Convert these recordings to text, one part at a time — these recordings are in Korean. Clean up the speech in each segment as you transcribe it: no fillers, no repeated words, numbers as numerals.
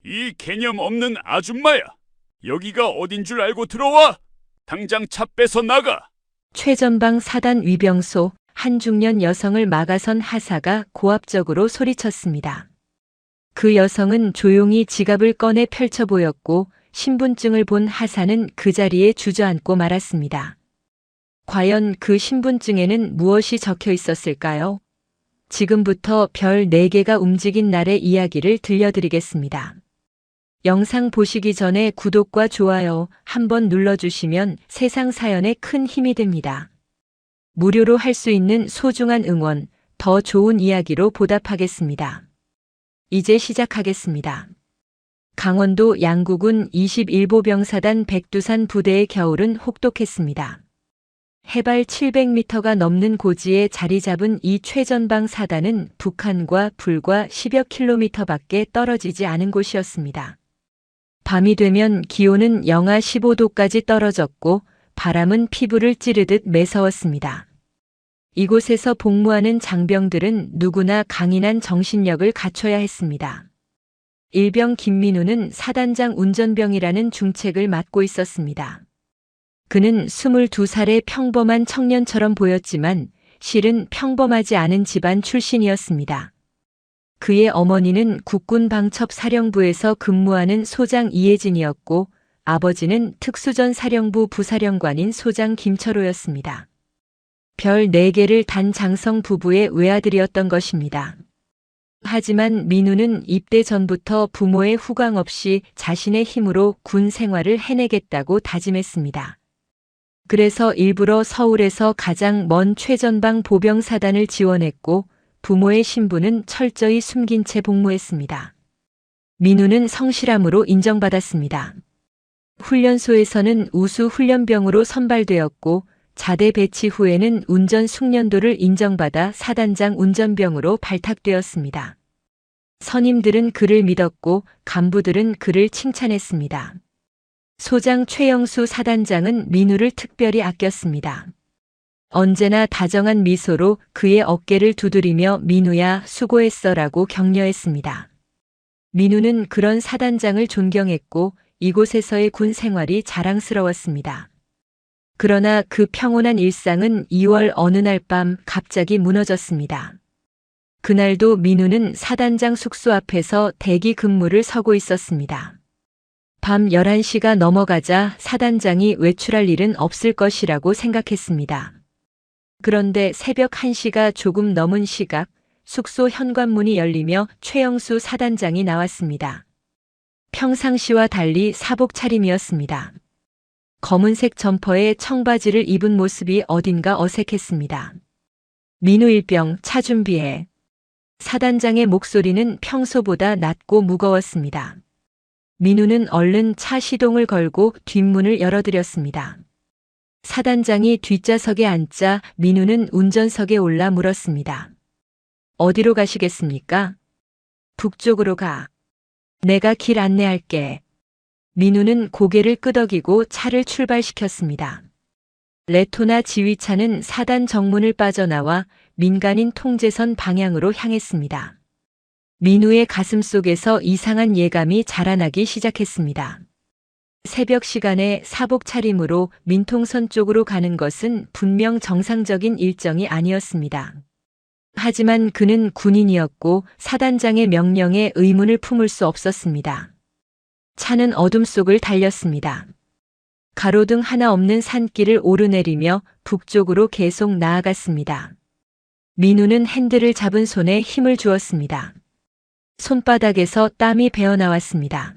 이 개념 없는 아줌마야. 여기가 어딘 줄 알고 들어와? 당장 차 빼서 나가. 최전방 사단 위병소 한 중년 여성을 막아선 하사가 고압적으로 소리쳤습니다. 그 여성은 조용히 지갑을 꺼내 펼쳐 보였고 신분증을 본 하사는 그 자리에 주저앉고 말았습니다. 과연 그 신분증에는 무엇이 적혀 있었을까요? 지금부터 별 4개가 움직인 날의 이야기를 들려드리겠습니다. 영상 보시기 전에 구독과 좋아요 한번 눌러주시면 세상 사연에 큰 힘이 됩니다. 무료로 할 수 있는 소중한 응원, 더 좋은 이야기로 보답하겠습니다. 이제 시작하겠습니다. 강원도 양구군 21보병사단 백두산 부대의 겨울은 혹독했습니다. 해발 700m가 넘는 고지에 자리 잡은 이 최전방 사단은 북한과 불과 10여 킬로미터밖에 떨어지지 않은 곳이었습니다. 밤이 되면 기온은 영하 15도까지 떨어졌고 바람은 피부를 찌르듯 매서웠습니다. 이곳에서 복무하는 장병들은 누구나 강인한 정신력을 갖춰야 했습니다. 일병 김민우는 사단장 운전병이라는 중책을 맡고 있었습니다. 그는 22살의 평범한 청년처럼 보였지만 실은 평범하지 않은 집안 출신이었습니다. 그의 어머니는 국군방첩사령부에서 근무하는 소장 이혜진이었고 아버지는 특수전사령부 부사령관인 소장 김철호였습니다. 별 4개를 단 장성 부부의 외아들이었던 것입니다. 하지만 민우는 입대 전부터 부모의 후광 없이 자신의 힘으로 군 생활을 해내겠다고 다짐했습니다. 그래서 일부러 서울에서 가장 먼 최전방 보병사단을 지원했고 부모의 신분은 철저히 숨긴 채 복무했습니다. 민우는 성실함으로 인정받았습니다. 훈련소에서는 우수 훈련병으로 선발되었고 자대 배치 후에는 운전 숙련도를 인정받아 사단장 운전병으로 발탁되었습니다. 선임들은 그를 믿었고 간부들은 그를 칭찬했습니다. 소장 최영수 사단장은 민우를 특별히 아꼈습니다. 언제나 다정한 미소로 그의 어깨를 두드리며 민우야 수고했어라고 격려했습니다. 민우는 그런 사단장을 존경했고 이곳에서의 군 생활이 자랑스러웠습니다. 그러나 그 평온한 일상은 2월 어느 날 밤 갑자기 무너졌습니다. 그날도 민우는 사단장 숙소 앞에서 대기 근무를 서고 있었습니다. 밤 11시가 넘어가자 사단장이 외출할 일은 없을 것이라고 생각했습니다. 그런데 새벽 1시가 조금 넘은 시각 숙소 현관문이 열리며 최영수 사단장이 나왔습니다. 평상시와 달리 사복 차림이었습니다. 검은색 점퍼에 청바지를 입은 모습이 어딘가 어색했습니다. 민우 일병 차 준비해. 사단장의 목소리는 평소보다 낮고 무거웠습니다. 민우는 얼른 차 시동을 걸고 뒷문을 열어드렸습니다. 사단장이 뒷좌석에 앉자 민우는 운전석에 올라 물었습니다. 어디로 가시겠습니까? 북쪽으로 가. 내가 길 안내할게. 민우는 고개를 끄덕이고 차를 출발시켰습니다. 레토나 지휘차는 사단 정문을 빠져나와 민간인 통제선 방향으로 향했습니다. 민우의 가슴 속에서 이상한 예감이 자라나기 시작했습니다. 새벽 시간에 사복 차림으로 민통선 쪽으로 가는 것은 분명 정상적인 일정이 아니었습니다. 하지만 그는 군인이었고 사단장의 명령에 의문을 품을 수 없었습니다. 차는 어둠 속을 달렸습니다. 가로등 하나 없는 산길을 오르내리며 북쪽으로 계속 나아갔습니다. 민우는 핸들을 잡은 손에 힘을 주었습니다. 손바닥에서 땀이 배어나왔습니다.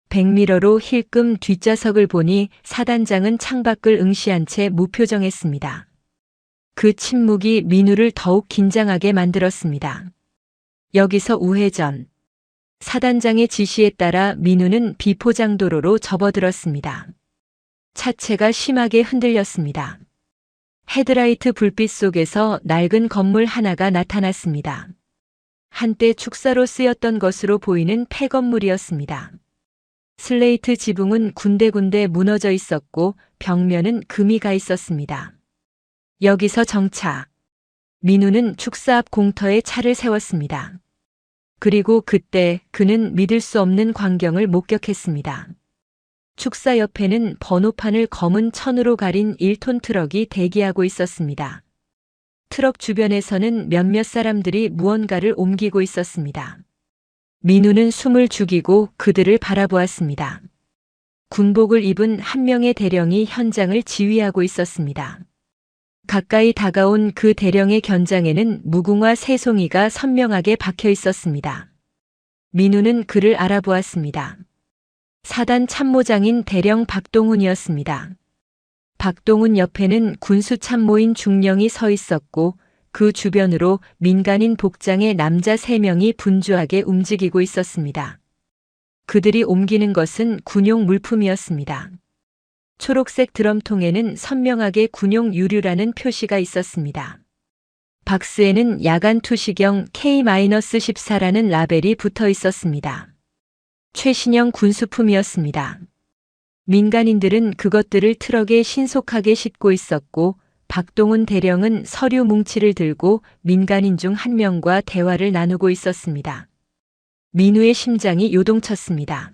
백미러로 힐끔 뒷좌석을 보니 사단장은 창밖을 응시한 채 무표정했습니다. 그 침묵이 민우를 더욱 긴장하게 만들었습니다. 여기서 우회전. 사단장의 지시에 따라 민우는 비포장도로로 접어들었습니다. 차체가 심하게 흔들렸습니다. 헤드라이트 불빛 속에서 낡은 건물 하나가 나타났습니다. 한때 축사로 쓰였던 것으로 보이는 폐건물이었습니다. 슬레이트 지붕은 군데군데 무너져 있었고 벽면은 금이 가 있었습니다. 여기서 정차. 민우는 축사 앞 공터에 차를 세웠습니다. 그리고 그때 그는 믿을 수 없는 광경을 목격했습니다. 축사 옆에는 번호판을 검은 천으로 가린 1톤 트럭이 대기하고 있었습니다. 트럭 주변에서는 몇몇 사람들이 무언가를 옮기고 있었습니다. 민우는 숨을 죽이고 그들을 바라보았습니다. 군복을 입은 한 명의 대령이 현장을 지휘하고 있었습니다. 가까이 다가온 그 대령의 견장에는 무궁화 세 송이가 선명하게 박혀 있었습니다. 민우는 그를 알아보았습니다. 사단 참모장인 대령 박동훈이었습니다. 박동훈 옆에는 군수 참모인 중령이 서 있었고 그 주변으로 민간인 복장의 남자 3명이 분주하게 움직이고 있었습니다. 그들이 옮기는 것은 군용 물품이었습니다. 초록색 드럼통에는 선명하게 군용 유류라는 표시가 있었습니다. 박스에는 야간 투시경 K-14라는 라벨이 붙어 있었습니다. 최신형 군수품이었습니다. 민간인들은 그것들을 트럭에 신속하게 싣고 있었고 박동훈 대령은 서류 뭉치를 들고 민간인 중 한 명과 대화를 나누고 있었습니다. 민우의 심장이 요동쳤습니다.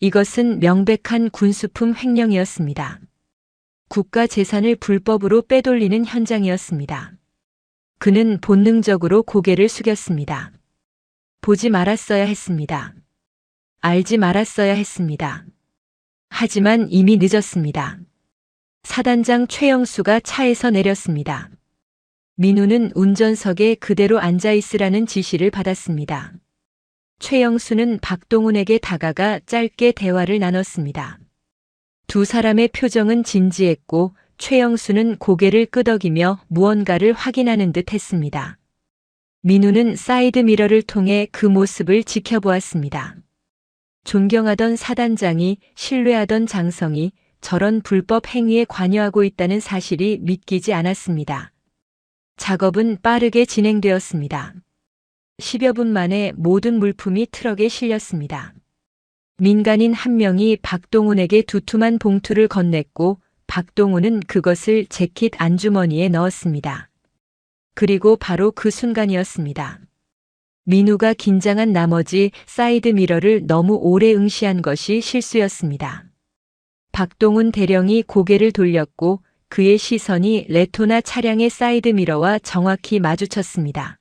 이것은 명백한 군수품 횡령이었습니다. 국가 재산을 불법으로 빼돌리는 현장이었습니다. 그는 본능적으로 고개를 숙였습니다. 보지 말았어야 했습니다. 알지 말았어야 했습니다. 하지만 이미 늦었습니다. 사단장 최영수가 차에서 내렸습니다. 민우는 운전석에 그대로 앉아 있으라는 지시를 받았습니다. 최영수는 박동훈에게 다가가 짧게 대화를 나눴습니다. 두 사람의 표정은 진지했고 최영수는 고개를 끄덕이며 무언가를 확인하는 듯 했습니다. 민우는 사이드 미러를 통해 그 모습을 지켜보았습니다. 존경하던 사단장이, 신뢰하던 장성이 저런 불법 행위에 관여하고 있다는 사실이 믿기지 않았습니다. 작업은 빠르게 진행되었습니다. 10여 분 만에 모든 물품이 트럭에 실렸습니다. 민간인 한 명이 박동훈에게 두툼한 봉투를 건넸고 박동훈은 그것을 재킷 안주머니에 넣었습니다. 그리고 바로 그 순간이었습니다. 민우가 긴장한 나머지 사이드 미러를 너무 오래 응시한 것이 실수였습니다. 박동훈 대령이 고개를 돌렸고 그의 시선이 레토나 차량의 사이드 미러와 정확히 마주쳤습니다.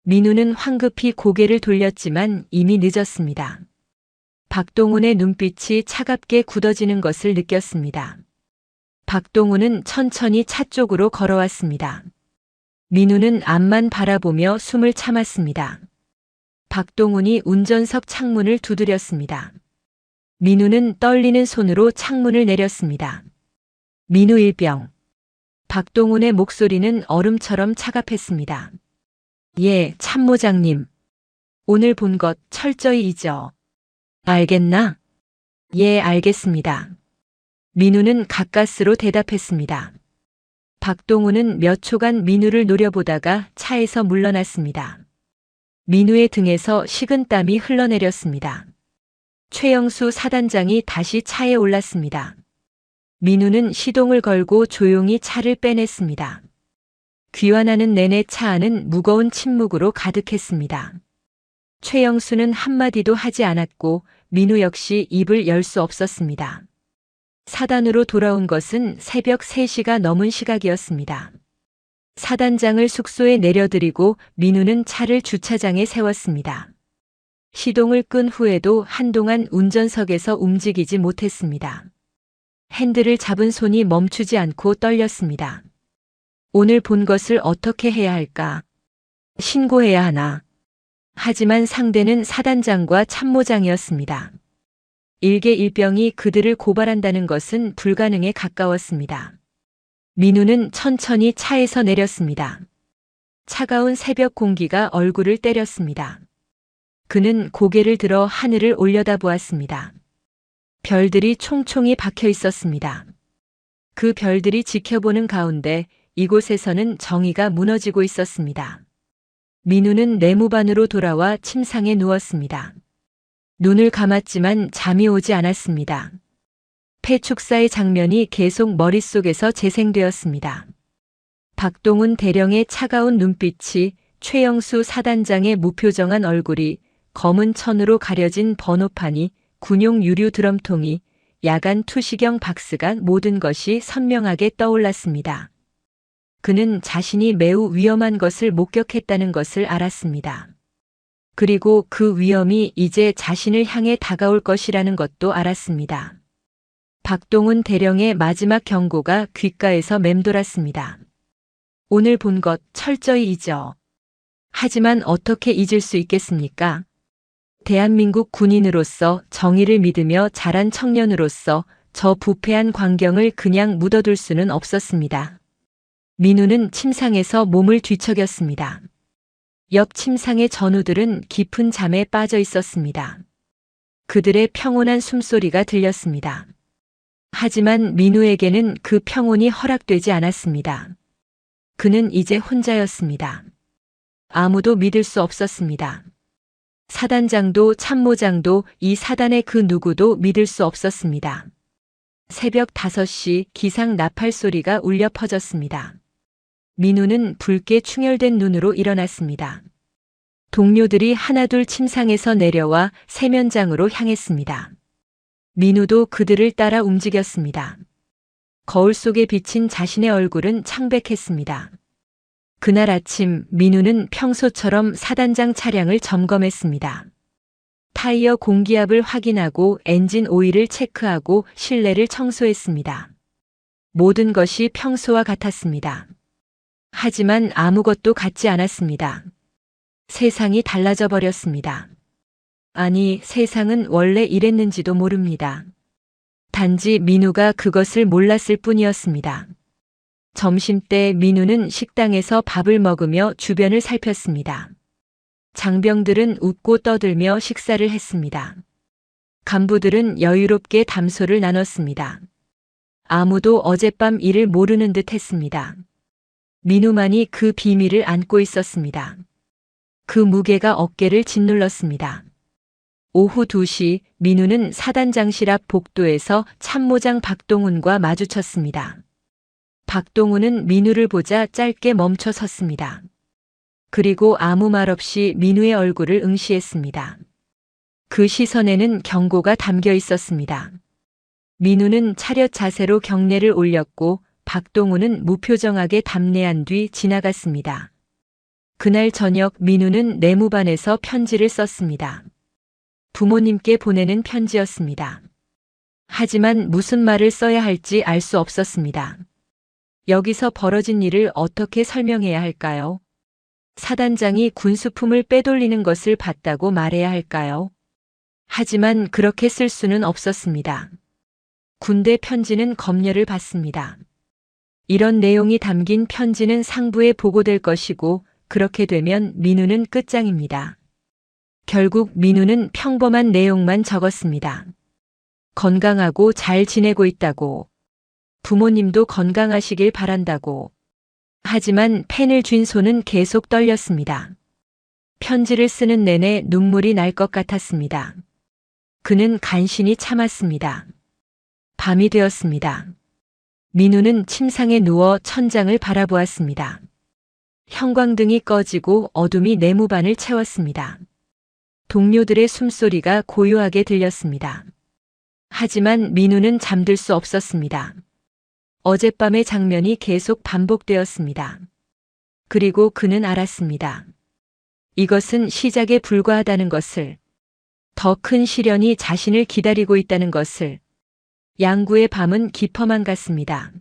민우는 황급히 고개를 돌렸지만 이미 늦었습니다. 박동훈의 눈빛이 차갑게 굳어지는 것을 느꼈습니다. 박동훈은 천천히 차 쪽으로 걸어왔습니다. 민우는 앞만 바라보며 숨을 참았습니다. 박동훈이 운전석 창문을 두드렸습니다. 민우는 떨리는 손으로 창문을 내렸습니다. 민우 일병. 박동훈의 목소리는 얼음처럼 차갑했습니다. 예, 참모장님. 오늘 본 것 철저히 잊어. 알겠나? 예, 알겠습니다. 민우는 가까스로 대답했습니다. 박동훈은 몇 초간 민우를 노려보다가 차에서 물러났습니다. 민우의 등에서 식은땀이 흘러내렸습니다. 최영수 사단장이 다시 차에 올랐습니다. 민우는 시동을 걸고 조용히 차를 빼냈습니다. 귀환하는 내내 차 안은 무거운 침묵으로 가득했습니다. 최영수는 한마디도 하지 않았고 민우 역시 입을 열 수 없었습니다. 사단으로 돌아온 것은 새벽 3시가 넘은 시각이었습니다. 사단장을 숙소에 내려드리고 민우는 차를 주차장에 세웠습니다. 시동을 끈 후에도 한동안 운전석에서 움직이지 못했습니다. 핸들을 잡은 손이 멈추지 않고 떨렸습니다. 오늘 본 것을 어떻게 해야 할까? 신고해야 하나? 하지만 상대는 사단장과 참모장이었습니다. 일개 일병이 그들을 고발한다는 것은 불가능에 가까웠습니다. 민우는 천천히 차에서 내렸습니다. 차가운 새벽 공기가 얼굴을 때렸습니다. 그는 고개를 들어 하늘을 올려다보았습니다. 별들이 총총히 박혀 있었습니다. 그 별들이 지켜보는 가운데 이곳에서는 정의가 무너지고 있었습니다. 민우는 내무반으로 돌아와 침상에 누웠습니다. 눈을 감았지만 잠이 오지 않았습니다. 폐축사의 장면이 계속 머릿속에서 재생되었습니다. 박동훈 대령의 차가운 눈빛이 최영수 사단장의 무표정한 얼굴이, 검은 천으로 가려진 번호판이, 군용 유류 드럼통이, 야간 투시경 박스가 모든 것이 선명하게 떠올랐습니다. 그는 자신이 매우 위험한 것을 목격했다는 것을 알았습니다. 그리고 그 위험이 이제 자신을 향해 다가올 것이라는 것도 알았습니다. 박동훈 대령의 마지막 경고가 귓가에서 맴돌았습니다. 오늘 본 것 철저히 잊어. 하지만 어떻게 잊을 수 있겠습니까? 대한민국 군인으로서, 정의를 믿으며 자란 청년으로서 저 부패한 광경을 그냥 묻어둘 수는 없었습니다. 민우는 침상에서 몸을 뒤척였습니다. 옆 침상의 전우들은 깊은 잠에 빠져 있었습니다. 그들의 평온한 숨소리가 들렸습니다. 하지만 민우에게는 그 평온이 허락되지 않았습니다. 그는 이제 혼자였습니다. 아무도 믿을 수 없었습니다. 사단장도 참모장도 이 사단의 그 누구도 믿을 수 없었습니다. 새벽 5시 기상 나팔 소리가 울려 퍼졌습니다. 민우는 붉게 충혈된 눈으로 일어났습니다. 동료들이 하나둘 침상에서 내려와 세면장으로 향했습니다. 민우도 그들을 따라 움직였습니다. 거울 속에 비친 자신의 얼굴은 창백했습니다. 그날 아침 민우는 평소처럼 사단장 차량을 점검했습니다. 타이어 공기압을 확인하고 엔진 오일을 체크하고 실내를 청소했습니다. 모든 것이 평소와 같았습니다. 하지만 아무것도 같지 않았습니다. 세상이 달라져 버렸습니다. 아니, 세상은 원래 이랬는지도 모릅니다. 단지 민우가 그것을 몰랐을 뿐이었습니다. 점심때 민우는 식당에서 밥을 먹으며 주변을 살폈습니다. 장병들은 웃고 떠들며 식사를 했습니다. 간부들은 여유롭게 담소를 나눴습니다. 아무도 어젯밤 일을 모르는 듯 했습니다. 민우만이 그 비밀을 안고 있었습니다. 그 무게가 어깨를 짓눌렀습니다. 오후 2시 민우는 사단장실 앞 복도에서 참모장 박동훈과 마주쳤습니다. 박동훈은 민우를 보자 짧게 멈춰 섰습니다. 그리고 아무 말 없이 민우의 얼굴을 응시했습니다. 그 시선에는 경고가 담겨 있었습니다. 민우는 차렷 자세로 경례를 올렸고 박동훈은 무표정하게 답례한 뒤 지나갔습니다. 그날 저녁 민우는 내무반에서 편지를 썼습니다. 부모님께 보내는 편지였습니다. 하지만 무슨 말을 써야 할지 알 수 없었습니다. 여기서 벌어진 일을 어떻게 설명해야 할까요? 사단장이 군수품을 빼돌리는 것을 봤다고 말해야 할까요? 하지만 그렇게 쓸 수는 없었습니다. 군대 편지는 검열을 받습니다. 이런 내용이 담긴 편지는 상부에 보고될 것이고 그렇게 되면 민우는 끝장입니다. 결국 민우는 평범한 내용만 적었습니다. 건강하고 잘 지내고 있다고. 부모님도 건강하시길 바란다고. 하지만 펜을 쥔 손은 계속 떨렸습니다. 편지를 쓰는 내내 눈물이 날 것 같았습니다. 그는 간신히 참았습니다. 밤이 되었습니다. 민우는 침상에 누워 천장을 바라보았습니다. 형광등이 꺼지고 어둠이 내무반을 채웠습니다. 동료들의 숨소리가 고요하게 들렸습니다. 하지만 민우는 잠들 수 없었습니다. 어젯밤의 장면이 계속 반복되었습니다. 그리고 그는 알았습니다. 이것은 시작에 불과하다는 것을, 더 큰 시련이 자신을 기다리고 있다는 것을. 양구의 밤은 깊어만 갔습니다.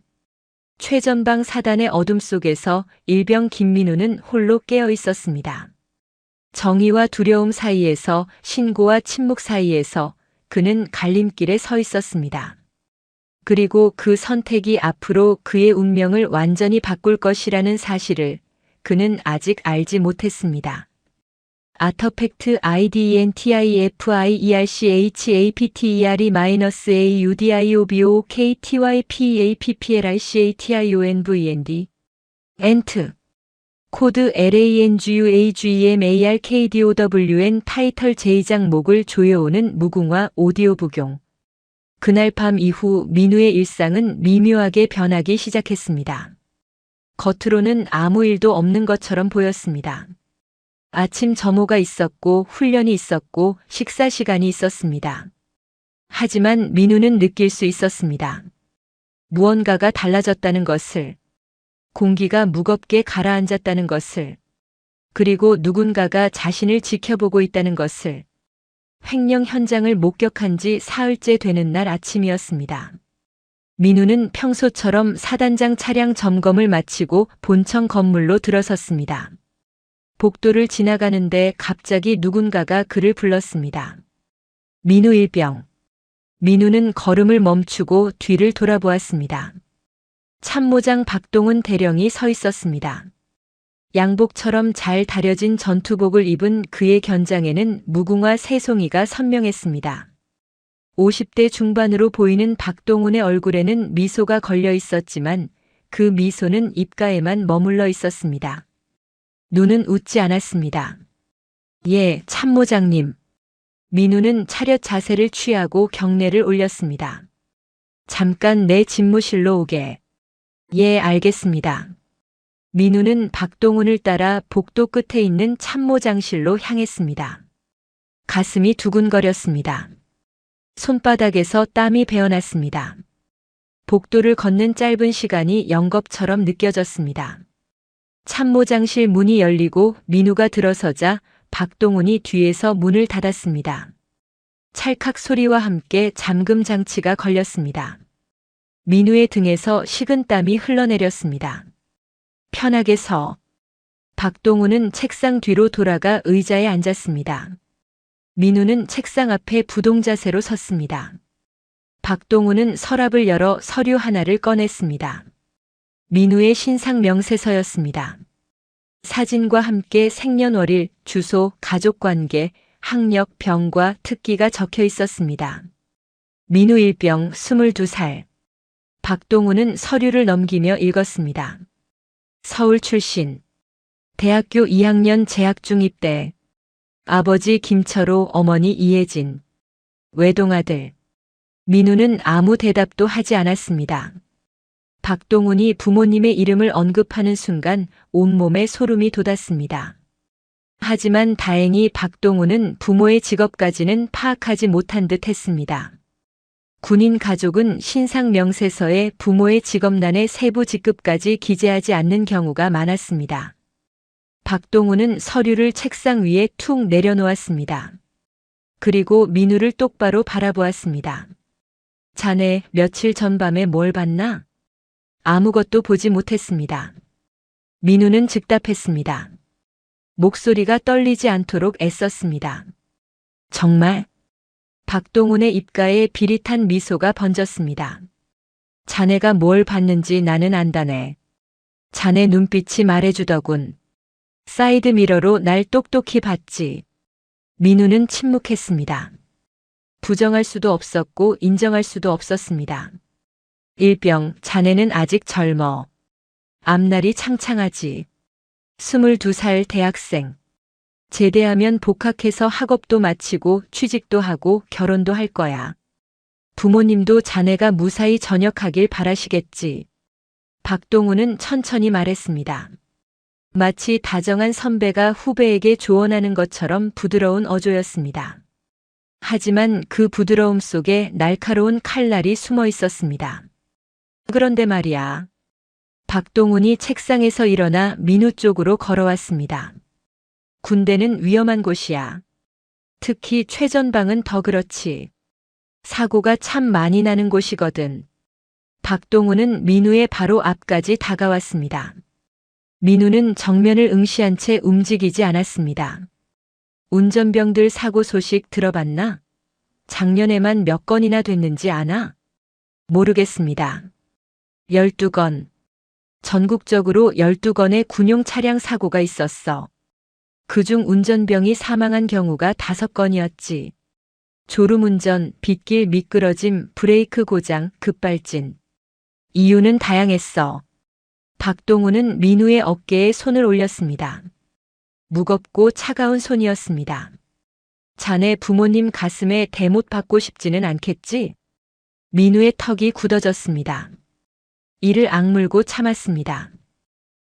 최전방 사단의 어둠 속에서 일병 김민우는 홀로 깨어 있었습니다. 정의와 두려움 사이에서, 신고와 침묵 사이에서 그는 갈림길에 서 있었습니다. 그리고 그 선택이 앞으로 그의 운명을 완전히 바꿀 것이라는 사실을 그는 아직 알지 못했습니다. 아터팩트 IDNTIFIERCHAPTERIMINOSAUDIOBOKTYPAPPLICATIONVND 엔트 코드 LANGUAGMARKDOWN 타이틀 제2장 목을 조여오는 무궁화 오디오 부경. 그날 밤 이후 민우의 일상은 미묘하게 변하기 시작했습니다. 겉으로는 아무 일도 없는 것처럼 보였습니다. 아침 점호가 있었고 훈련이 있었고 식사 시간이 있었습니다. 하지만 민우는 느낄 수 있었습니다. 무언가가 달라졌다는 것을, 공기가 무겁게 가라앉았다는 것을, 그리고 누군가가 자신을 지켜보고 있다는 것을. 횡령 현장을 목격한 지 사흘째 되는 날 아침이었습니다. 민우는 평소처럼 사단장 차량 점검을 마치고 본청 건물로 들어섰습니다. 복도를 지나가는데 갑자기 누군가가 그를 불렀습니다. 민우 일병. 민우는 걸음을 멈추고 뒤를 돌아보았습니다. 참모장 박동훈 대령이 서 있었습니다. 양복처럼 잘 다려진 전투복을 입은 그의 견장에는 무궁화 세 송이가 선명했습니다. 50대 중반으로 보이는 박동훈의 얼굴에는 미소가 걸려 있었지만 그 미소는 입가에만 머물러 있었습니다. 눈은 웃지 않았습니다. 예, 참모장님. 민우는 차렷 자세를 취하고 경례를 올렸습니다. 잠깐 내 집무실로 오게. 예, 알겠습니다. 민우는 박동훈을 따라 복도 끝에 있는 참모장실로 향했습니다. 가슴이 두근거렸습니다. 손바닥에서 땀이 배어났습니다. 복도를 걷는 짧은 시간이 영겁처럼 느껴졌습니다. 참모장실 문이 열리고 민우가 들어서자 박동훈이 뒤에서 문을 닫았습니다. 찰칵 소리와 함께 잠금 장치가 걸렸습니다. 민우의 등에서 식은땀이 흘러내렸습니다. 편하게 서. 박동훈은 책상 뒤로 돌아가 의자에 앉았습니다. 민우는 책상 앞에 부동자세로 섰습니다. 박동훈은 서랍을 열어 서류 하나를 꺼냈습니다. 민우의 신상 명세서였습니다. 사진과 함께 생년월일, 주소, 가족관계, 학력, 병과 특기가 적혀 있었습니다. 민우 일병 22살. 박동훈은 서류를 넘기며 읽었습니다. 서울 출신. 대학교 2학년 재학 중 입대. 아버지 김철호, 어머니 이혜진. 외동아들. 민우는 아무 대답도 하지 않았습니다. 박동훈이 부모님의 이름을 언급하는 순간 온몸에 소름이 돋았습니다. 하지만 다행히 박동훈은 부모의 직업까지는 파악하지 못한 듯 했습니다. 군인 가족은 신상 명세서에 부모의 직업란의 세부 직급까지 기재하지 않는 경우가 많았습니다. 박동훈은 서류를 책상 위에 툭 내려놓았습니다. 그리고 민우를 똑바로 바라보았습니다. 자네 며칠 전 밤에 뭘 봤나? 아무것도 보지 못했습니다. 민우는 즉답했습니다. 목소리가 떨리지 않도록 애썼습니다. 정말? 박동훈의 입가에 비릿한 미소가 번졌습니다. 자네가 뭘 봤는지 나는 안다네. 자네 눈빛이 말해주더군. 사이드 미러로 날 똑똑히 봤지. 민우는 침묵했습니다. 부정할 수도 없었고 인정할 수도 없었습니다. 일병, 자네는 아직 젊어. 앞날이 창창하지. 22살 대학생. 제대하면 복학해서 학업도 마치고 취직도 하고 결혼도 할 거야. 부모님도 자네가 무사히 전역하길 바라시겠지. 박동훈은 천천히 말했습니다. 마치 다정한 선배가 후배에게 조언하는 것처럼 부드러운 어조였습니다. 하지만 그 부드러움 속에 날카로운 칼날이 숨어 있었습니다. 그런데 말이야. 박동훈이 책상에서 일어나 민우 쪽으로 걸어왔습니다. 군대는 위험한 곳이야. 특히 최전방은 더 그렇지. 사고가 참 많이 나는 곳이거든. 박동훈은 민우의 바로 앞까지 다가왔습니다. 민우는 정면을 응시한 채 움직이지 않았습니다. 운전병들 사고 소식 들어봤나? 작년에만 몇 건이나 됐는지 아나? 모르겠습니다. 12건. 전국적으로 12건의 군용 차량 사고가 있었어. 그중 운전병이 사망한 경우가 5건이었지. 졸음운전, 빗길 미끄러짐, 브레이크 고장, 급발진. 이유는 다양했어. 박동훈은 민우의 어깨에 손을 올렸습니다. 무겁고 차가운 손이었습니다. 자네 부모님 가슴에 대못 박고 싶지는 않겠지? 민우의 턱이 굳어졌습니다. 이를 악물고 참았습니다.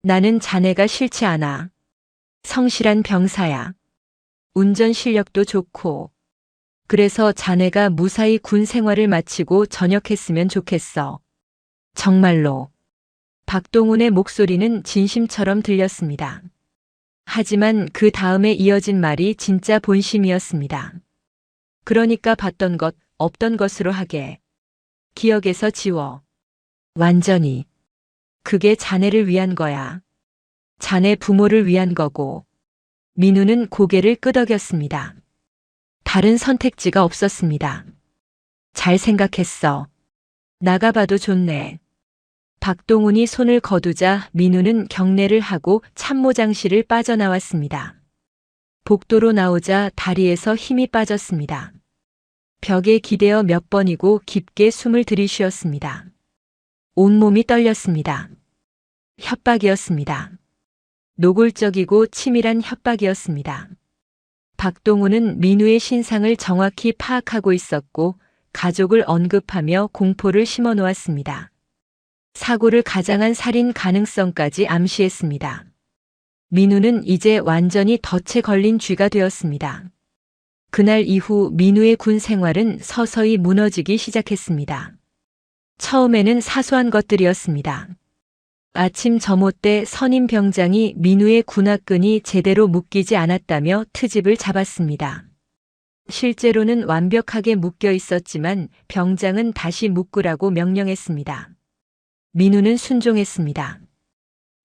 나는 자네가 싫지 않아. 성실한 병사야. 운전 실력도 좋고. 그래서 자네가 무사히 군 생활을 마치고 전역했으면 좋겠어. 정말로. 박동훈의 목소리는 진심처럼 들렸습니다. 하지만 그 다음에 이어진 말이 진짜 본심이었습니다. 그러니까 봤던 것, 없던 것으로 하게. 기억에서 지워. 완전히. 그게 자네를 위한 거야. 자네 부모를 위한 거고. 민우는 고개를 끄덕였습니다. 다른 선택지가 없었습니다. 잘 생각했어. 나가봐도 좋네. 박동훈이 손을 거두자 민우는 경례를 하고 참모장실을 빠져나왔습니다. 복도로 나오자 다리에서 힘이 빠졌습니다. 벽에 기대어 몇 번이고 깊게 숨을 들이쉬었습니다. 온몸이 떨렸습니다. 협박이었습니다. 노골적이고 치밀한 협박이었습니다. 박동훈은 민우의 신상을 정확히 파악하고 있었고 가족을 언급하며 공포를 심어 놓았습니다. 사고를 가장한 살인 가능성까지 암시했습니다. 민우는 이제 완전히 덫에 걸린 쥐가 되었습니다. 그날 이후 민우의 군 생활은 서서히 무너지기 시작했습니다. 처음에는 사소한 것들이었습니다. 아침 점호 때 선임 병장이 민우의 군화끈이 제대로 묶이지 않았다며 트집을 잡았습니다. 실제로는 완벽하게 묶여 있었지만 병장은 다시 묶으라고 명령했습니다. 민우는 순종했습니다.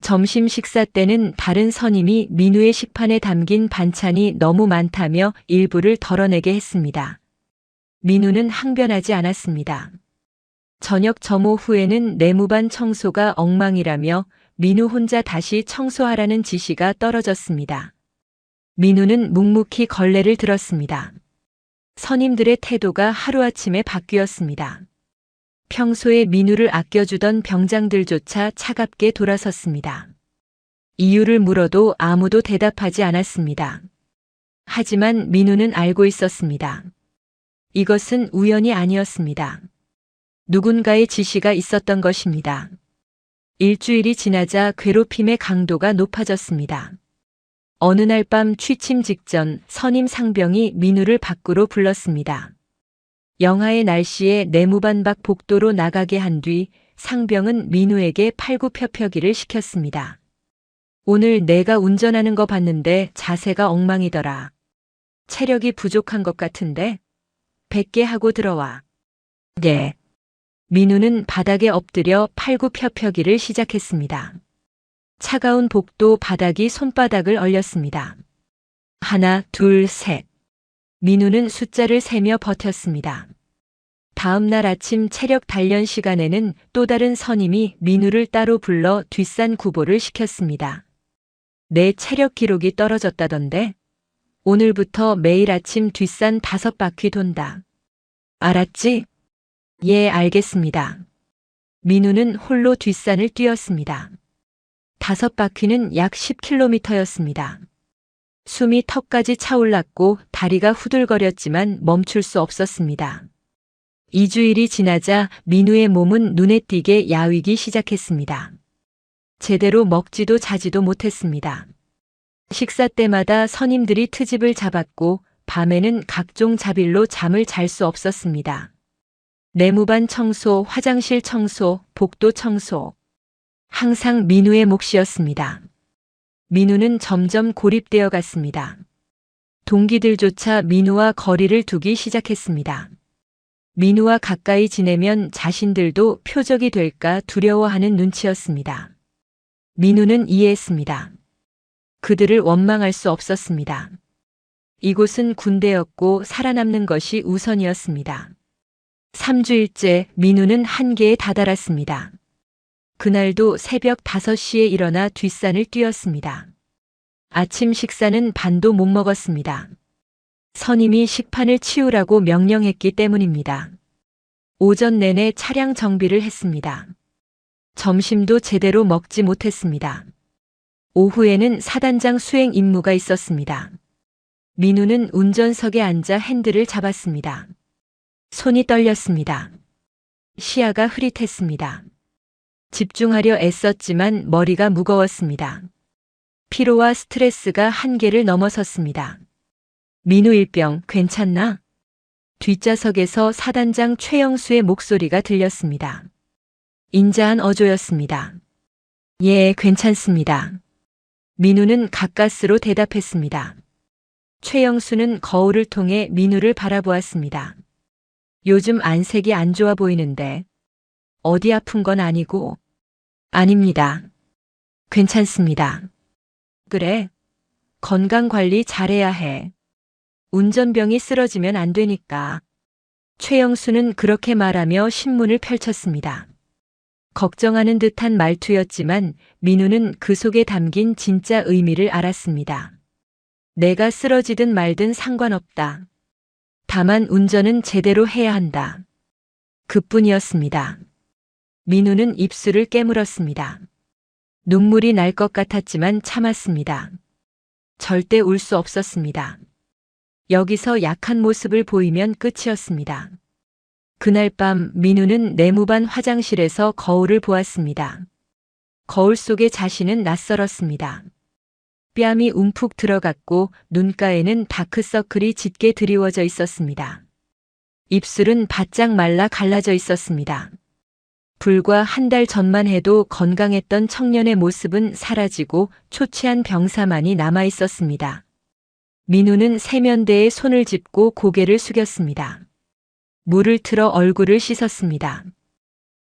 점심 식사 때는 다른 선임이 민우의 식판에 담긴 반찬이 너무 많다며 일부를 덜어내게 했습니다. 민우는 항변하지 않았습니다. 저녁 점호 후에는 내무반 청소가 엉망이라며 민우 혼자 다시 청소하라는 지시가 떨어졌습니다. 민우는 묵묵히 걸레를 들었습니다. 선임들의 태도가 하루아침에 바뀌었습니다. 평소에 민우를 아껴주던 병장들조차 차갑게 돌아섰습니다. 이유를 물어도 아무도 대답하지 않았습니다. 하지만 민우는 알고 있었습니다. 이것은 우연이 아니었습니다. 누군가의 지시가 있었던 것입니다. 일주일이 지나자 괴롭힘의 강도가 높아졌습니다. 어느 날 밤 취침 직전 선임 상병이 민우를 밖으로 불렀습니다. 영하의 날씨에 내무반 밖 복도로 나가게 한 뒤 상병은 민우에게 팔굽혀펴기를 시켰습니다. 오늘 내가 운전하는 거 봤는데 자세가 엉망이더라. 체력이 부족한 것 같은데? 100개 하고 들어와. 네. 민우는 바닥에 엎드려 팔굽혀펴기를 시작했습니다. 차가운 복도 바닥이 손바닥을 얼렸습니다. 하나, 둘, 셋. 민우는 숫자를 세며 버텼습니다. 다음 날 아침 체력 단련 시간에는 또 다른 선임이 민우를 따로 불러 뒷산 구보를 시켰습니다. 내 체력 기록이 떨어졌다던데? 오늘부터 매일 아침 뒷산 5바퀴 돈다. 알았지? 예, 알겠습니다. 민우는 홀로 뒷산을 뛰었습니다. 5바퀴는 약 10km였습니다. 숨이 턱까지 차올랐고 다리가 후들거렸지만 멈출 수 없었습니다. 2주일이 지나자 민우의 몸은 눈에 띄게 야위기 시작했습니다. 제대로 먹지도 자지도 못했습니다. 식사 때마다 선임들이 트집을 잡았고 밤에는 각종 자빌로 잠을 잘 수 없었습니다. 내무반 청소, 화장실 청소, 복도 청소. 항상 민우의 몫이었습니다. 민우는 점점 고립되어 갔습니다. 동기들조차 민우와 거리를 두기 시작했습니다. 민우와 가까이 지내면 자신들도 표적이 될까 두려워하는 눈치였습니다. 민우는 이해했습니다. 그들을 원망할 수 없었습니다. 이곳은 군대였고 살아남는 것이 우선이었습니다. 3주일째 민우는 한계에 다다랐습니다. 그날도 새벽 5시에 일어나 뒷산을 뛰었습니다. 아침 식사는 반도 못 먹었습니다. 선임이 식판을 치우라고 명령했기 때문입니다. 오전 내내 차량 정비를 했습니다. 점심도 제대로 먹지 못했습니다. 오후에는 사단장 수행 임무가 있었습니다. 민우는 운전석에 앉아 핸들을 잡았습니다. 손이 떨렸습니다. 시야가 흐릿했습니다. 집중하려 애썼지만 머리가 무거웠습니다. 피로와 스트레스가 한계를 넘어섰습니다. 민우 일병 괜찮나? 뒷좌석에서 사단장 최영수의 목소리가 들렸습니다. 인자한 어조였습니다. 예, 괜찮습니다. 민우는 가까스로 대답했습니다. 최영수는 거울을 통해 민우를 바라보았습니다. 요즘 안색이 안 좋아 보이는데 어디 아픈 건 아니고? 아닙니다. 괜찮습니다. 그래. 건강 관리 잘해야 해. 운전병이 쓰러지면 안 되니까. 최영수는 그렇게 말하며 신문을 펼쳤습니다. 걱정하는 듯한 말투였지만 민우는 그 속에 담긴 진짜 의미를 알았습니다. 내가 쓰러지든 말든 상관없다. 다만 운전은 제대로 해야 한다. 그뿐이었습니다. 민우는 입술을 깨물었습니다. 눈물이 날 것 같았지만 참았습니다. 절대 울 수 없었습니다. 여기서 약한 모습을 보이면 끝이었습니다. 그날 밤 민우는 내무반 화장실에서 거울을 보았습니다. 거울 속의 자신은 낯설었습니다. 뺨이 움푹 들어갔고 눈가에는 다크서클이 짙게 드리워져 있었습니다. 입술은 바짝 말라 갈라져 있었습니다. 불과 한 달 전만 해도 건강했던 청년의 모습은 사라지고 초췌한 병사만이 남아 있었습니다. 민우는 세면대에 손을 짚고 고개를 숙였습니다. 물을 틀어 얼굴을 씻었습니다.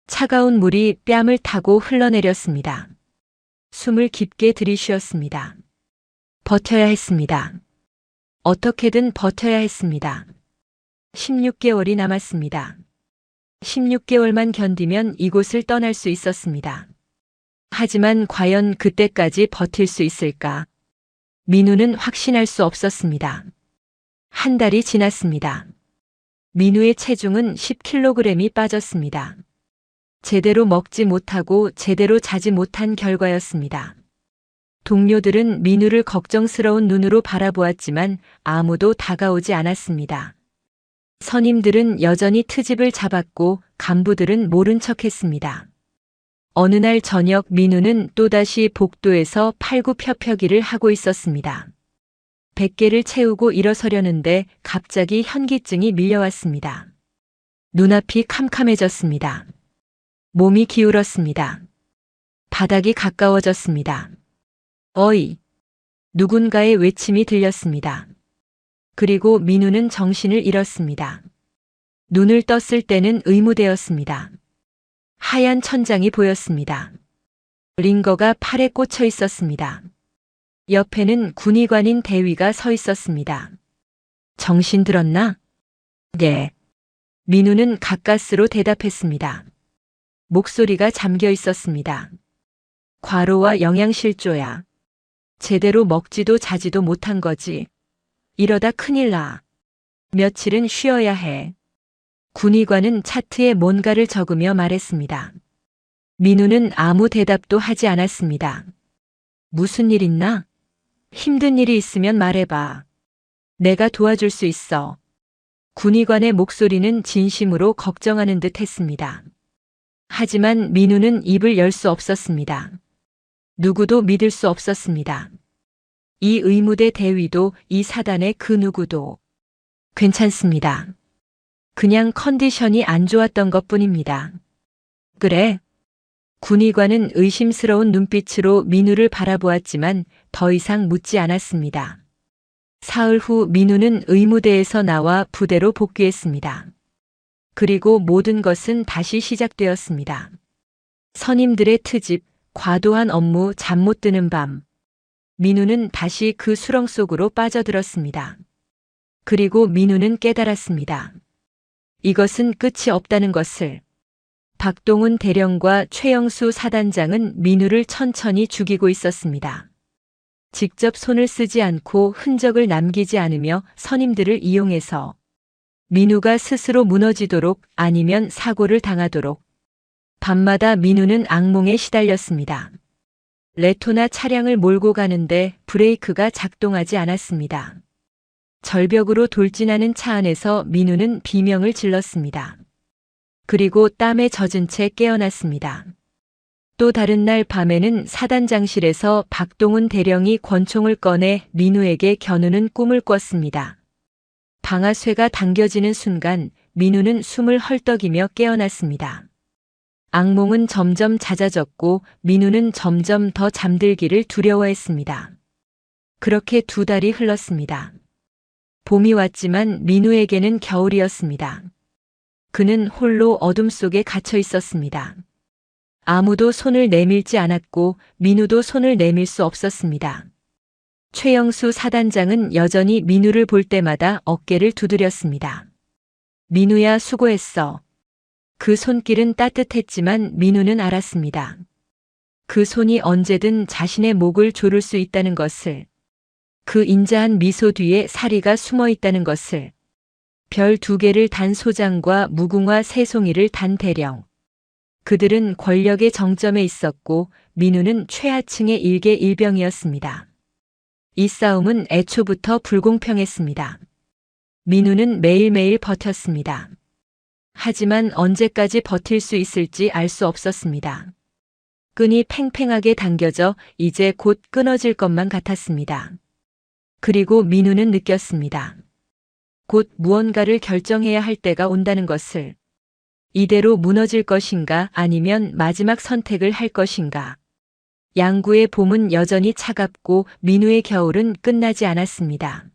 차가운 물이 뺨을 타고 흘러내렸습니다. 숨을 깊게 들이쉬었습니다. 버텨야 했습니다. 어떻게든 버텨야 했습니다. 16개월이 남았습니다. 16개월만 견디면 이곳을 떠날 수 있었습니다. 하지만 과연 그때까지 버틸 수 있을까? 민우는 확신할 수 없었습니다. 한 달이 지났습니다. 민우의 체중은 10kg이 빠졌습니다. 제대로 먹지 못하고 제대로 자지 못한 결과였습니다. 동료들은 민우를 걱정스러운 눈으로 바라보았지만 아무도 다가오지 않았습니다. 선임들은 여전히 트집을 잡았고 간부들은 모른 척했습니다. 어느 날 저녁 민우는 또다시 복도에서 팔굽혀펴기를 하고 있었습니다. 100개를 채우고 일어서려는데 갑자기 현기증이 밀려왔습니다. 눈앞이 캄캄해졌습니다. 몸이 기울었습니다. 바닥이 가까워졌습니다. 어이! 누군가의 외침이 들렸습니다. 그리고 민우는 정신을 잃었습니다. 눈을 떴을 때는 의무대였습니다. 하얀 천장이 보였습니다. 링거가 팔에 꽂혀 있었습니다. 옆에는 군의관인 대위가 서 있었습니다. 정신 들었나? 네. 민우는 가까스로 대답했습니다. 목소리가 잠겨 있었습니다. 과로와 영양실조야. 제대로 먹지도 자지도 못한 거지. 이러다 큰일 나. 며칠은 쉬어야 해. 군의관은 차트에 뭔가를 적으며 말했습니다. 민우는 아무 대답도 하지 않았습니다. 무슨 일 있나? 힘든 일이 있으면 말해봐. 내가 도와줄 수 있어. 군의관의 목소리는 진심으로 걱정하는 듯 했습니다. 하지만 민우는 입을 열 수 없었습니다. 누구도 믿을 수 없었습니다. 이 의무대 대위도 이 사단의 그 누구도. 괜찮습니다. 그냥 컨디션이 안 좋았던 것뿐입니다. 그래. 군의관은 의심스러운 눈빛으로 민우를 바라보았지만 더 이상 묻지 않았습니다. 사흘 후 민우는 의무대에서 나와 부대로 복귀했습니다. 그리고 모든 것은 다시 시작되었습니다. 선임들의 트집, 과도한 업무, 잠 못 드는 밤. 민우는 다시 그 수렁 속으로 빠져들었습니다. 그리고 민우는 깨달았습니다. 이것은 끝이 없다는 것을. 박동훈 대령과 최영수 사단장은 민우를 천천히 죽이고 있었습니다. 직접 손을 쓰지 않고 흔적을 남기지 않으며 선임들을 이용해서 민우가 스스로 무너지도록 아니면 사고를 당하도록. 밤마다 민우는 악몽에 시달렸습니다. 레토나 차량을 몰고 가는데 브레이크가 작동하지 않았습니다. 절벽으로 돌진하는 차 안에서 민우는 비명을 질렀습니다. 그리고 땀에 젖은 채 깨어났습니다. 또 다른 날 밤에는 사단장실에서 박동훈 대령이 권총을 꺼내 민우에게 겨누는 꿈을 꿨습니다. 방아쇠가 당겨지는 순간 민우는 숨을 헐떡이며 깨어났습니다. 악몽은 점점 잦아졌고 민우는 점점 더 잠들기를 두려워했습니다. 그렇게 2달이 흘렀습니다. 봄이 왔지만 민우에게는 겨울이었습니다. 그는 홀로 어둠 속에 갇혀 있었습니다. 아무도 손을 내밀지 않았고 민우도 손을 내밀 수 없었습니다. 최영수 사단장은 여전히 민우를 볼 때마다 어깨를 두드렸습니다. 민우야, 수고했어. 그 손길은 따뜻했지만 민우는 알았습니다. 그 손이 언제든 자신의 목을 조를 수 있다는 것을, 그 인자한 미소 뒤에 사리가 숨어 있다는 것을, 별 2개를 단 소장과 무궁화 3송이를 단 대령. 그들은 권력의 정점에 있었고 민우는 최하층의 일개일병이었습니다. 이 싸움은 애초부터 불공평했습니다. 민우는 매일매일 버텼습니다. 하지만 언제까지 버틸 수 있을지 알 수 없었습니다. 끈이 팽팽하게 당겨져 이제 곧 끊어질 것만 같았습니다. 그리고 민우는 느꼈습니다. 곧 무언가를 결정해야 할 때가 온다는 것을. 이대로 무너질 것인가 아니면 마지막 선택을 할 것인가. 양구의 봄은 여전히 차갑고 민우의 겨울은 끝나지 않았습니다.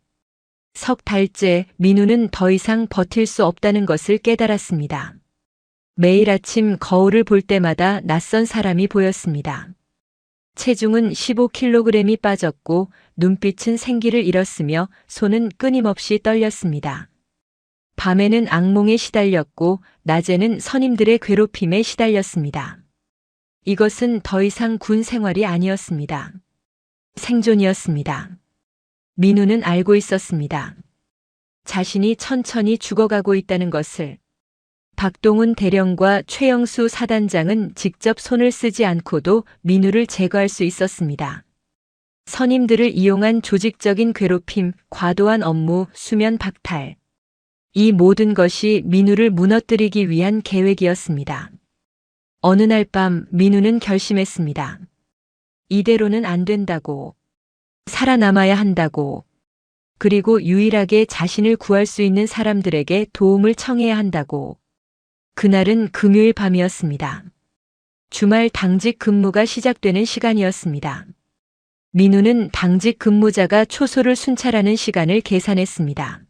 3달째 민우는 더 이상 버틸 수 없다는 것을 깨달았습니다. 매일 아침 거울을 볼 때마다 낯선 사람이 보였습니다. 체중은 15kg이 빠졌고 눈빛은 생기를 잃었으며 손은 끊임없이 떨렸습니다. 밤에는 악몽에 시달렸고 낮에는 선임들의 괴롭힘에 시달렸습니다. 이것은 더 이상 군 생활이 아니었습니다. 생존이었습니다. 민우는 알고 있었습니다. 자신이 천천히 죽어가고 있다는 것을. 박동훈 대령과 최영수 사단장은 직접 손을 쓰지 않고도 민우를 제거할 수 있었습니다. 선임들을 이용한 조직적인 괴롭힘, 과도한 업무, 수면 박탈. 이 모든 것이 민우를 무너뜨리기 위한 계획이었습니다. 어느 날 밤 민우는 결심했습니다. 이대로는 안 된다고. 살아남아야 한다고. 그리고 유일하게 자신을 구할 수 있는 사람들에게 도움을 청해야 한다고. 그날은 금요일 밤이었습니다. 주말 당직 근무가 시작되는 시간이었습니다. 민우는 당직 근무자가 초소를 순찰하는 시간을 계산했습니다.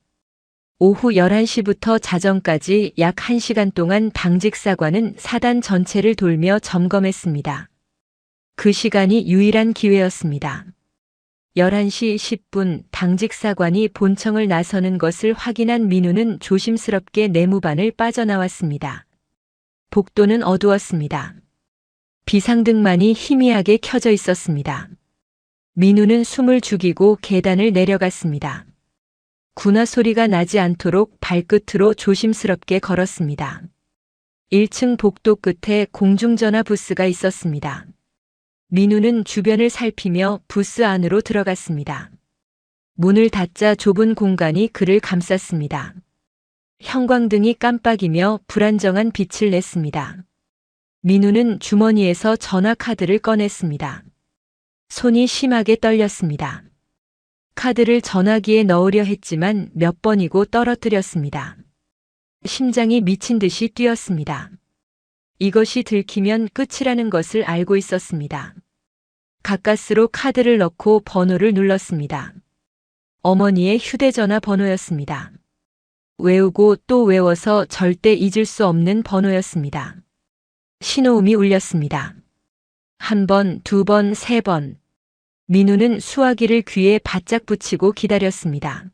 오후 11시부터 자정까지 약 1시간 동안 당직사관은 사단 전체를 돌며 점검했습니다. 그 시간이 유일한 기회였습니다. 11시 10분 당직사관이 본청을 나서는 것을 확인한 민우는 조심스럽게 내무반을 빠져나왔습니다. 복도는 어두웠습니다. 비상등만이 희미하게 켜져 있었습니다. 민우는 숨을 죽이고 계단을 내려갔습니다. 군화 소리가 나지 않도록 발끝으로 조심스럽게 걸었습니다. 1층 복도 끝에 공중전화 부스가 있었습니다. 민우는 주변을 살피며 부스 안으로 들어갔습니다. 문을 닫자 좁은 공간이 그를 감쌌습니다. 형광등이 깜빡이며 불안정한 빛을 냈습니다. 민우는 주머니에서 전화 카드를 꺼냈습니다. 손이 심하게 떨렸습니다. 카드를 전화기에 넣으려 했지만 몇 번이고 떨어뜨렸습니다. 심장이 미친 듯이 뛰었습니다. 이것이 들키면 끝이라는 것을 알고 있었습니다. 가까스로 카드를 넣고 번호를 눌렀습니다. 어머니의 휴대전화 번호였습니다. 외우고 또 외워서 절대 잊을 수 없는 번호였습니다. 신호음이 울렸습니다. 1번, 2번, 3번. 민우는 수화기를 귀에 바짝 붙이고 기다렸습니다.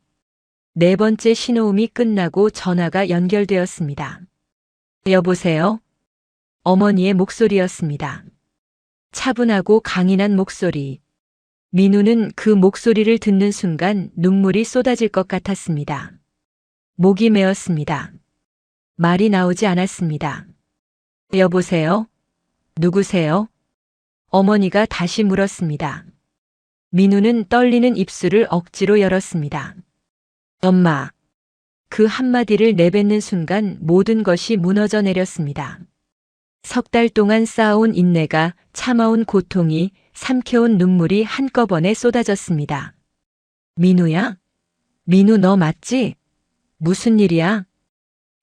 4번째 신호음이 끝나고 전화가 연결되었습니다. 여보세요? 어머니의 목소리였습니다. 차분하고 강인한 목소리. 민우는 그 목소리를 듣는 순간 눈물이 쏟아질 것 같았습니다. 목이 메었습니다. 말이 나오지 않았습니다. 여보세요? 누구세요? 어머니가 다시 물었습니다. 민우는 떨리는 입술을 억지로 열었습니다. 엄마. 그 한마디를 내뱉는 순간 모든 것이 무너져 내렸습니다. 석 달 동안 쌓아온 인내가, 참아온 고통이, 삼켜온 눈물이 한꺼번에 쏟아졌습니다. 민우야? 민우 너 맞지? 무슨 일이야?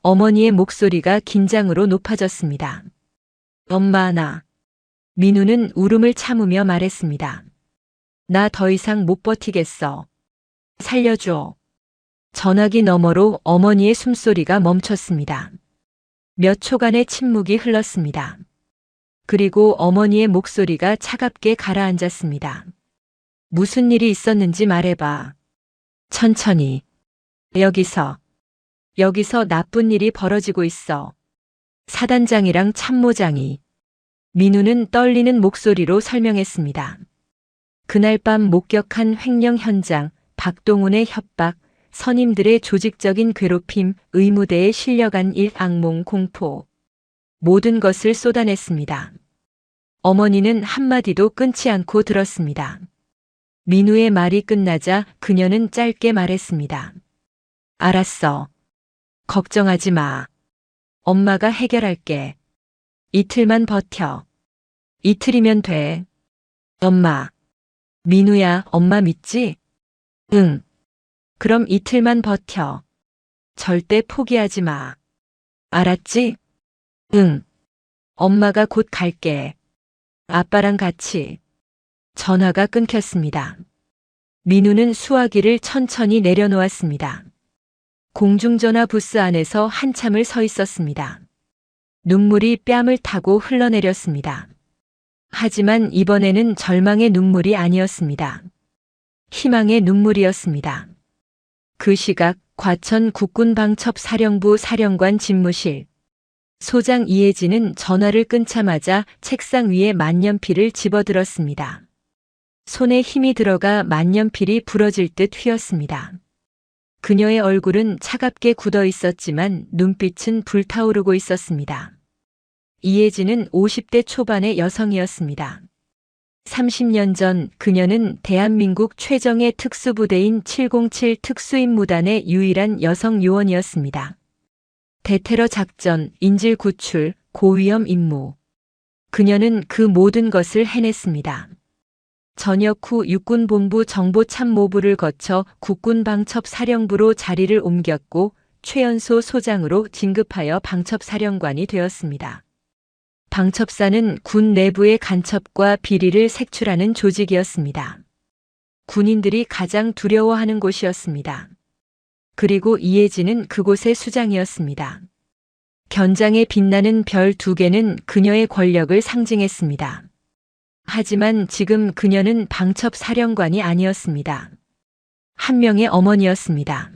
어머니의 목소리가 긴장으로 높아졌습니다. 엄마 나. 민우는 울음을 참으며 말했습니다. 나 더 이상 못 버티겠어. 살려줘. 전화기 너머로 어머니의 숨소리가 멈췄습니다. 몇 초간의 침묵이 흘렀습니다. 그리고 어머니의 목소리가 차갑게 가라앉았습니다. 무슨 일이 있었는지 말해봐. 천천히. 여기서 나쁜 일이 벌어지고 있어. 사단장이랑 참모장이. 민우는 떨리는 목소리로 설명했습니다. 그날 밤 목격한 횡령 현장, 박동훈의 협박, 선임들의 조직적인 괴롭힘, 의무대에 실려간 일, 악몽, 공포. 모든 것을 쏟아냈습니다. 어머니는 한마디도 끊지 않고 들었습니다. 민우의 말이 끝나자 그녀는 짧게 말했습니다. 알았어. 걱정하지 마. 엄마가 해결할게. 이틀만 버텨. 이틀이면 돼. 엄마. 민우야, 엄마 믿지? 응. 그럼 이틀만 버텨. 절대 포기하지 마. 알았지? 응. 엄마가 곧 갈게. 아빠랑 같이. 전화가 끊겼습니다. 민우는 수화기를 천천히 내려놓았습니다. 공중전화 부스 안에서 한참을 서 있었습니다. 눈물이 뺨을 타고 흘러내렸습니다. 하지만 이번에는 절망의 눈물이 아니었습니다. 희망의 눈물이었습니다. 그 시각 과천 국군방첩사령부 사령관 집무실. 소장 이혜진은 전화를 끊자마자 책상 위에 만년필을 집어들었습니다. 손에 힘이 들어가 만년필이 부러질 듯 휘었습니다. 그녀의 얼굴은 차갑게 굳어 있었지만 눈빛은 불타오르고 있었습니다. 이혜진은 50대 초반의 여성이었습니다. 30년 전 그녀는 대한민국 최정예 특수부대인 707 특수임무단의 유일한 여성 요원이었습니다. 대테러 작전, 인질 구출, 고위험 임무. 그녀는 그 모든 것을 해냈습니다. 전역 후 육군본부 정보참모부를 거쳐 국군방첩사령부로 자리를 옮겼고 최연소 소장으로 진급하여 방첩사령관이 되었습니다. 방첩사는 군 내부의 간첩과 비리를 색출하는 조직이었습니다. 군인들이 가장 두려워하는 곳이었습니다. 그리고 이혜진은 그곳의 수장이었습니다. 견장에 빛나는 별 2개는 그녀의 권력을 상징했습니다. 하지만 지금 그녀는 방첩사령관이 아니었습니다. 한 명의 어머니였습니다.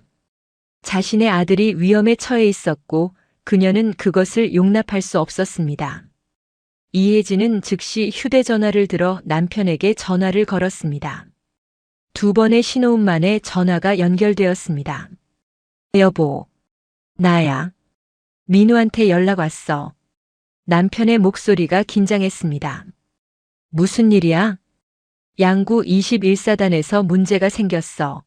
자신의 아들이 위험에 처해 있었고 그녀는 그것을 용납할 수 없었습니다. 이혜진은 즉시 휴대전화를 들어 남편에게 전화를 걸었습니다. 2번의 신호음 만에 전화가 연결되었습니다. 여보, 나야. 민우한테 연락 왔어. 남편의 목소리가 긴장했습니다. 무슨 일이야? 양구 21사단에서 문제가 생겼어.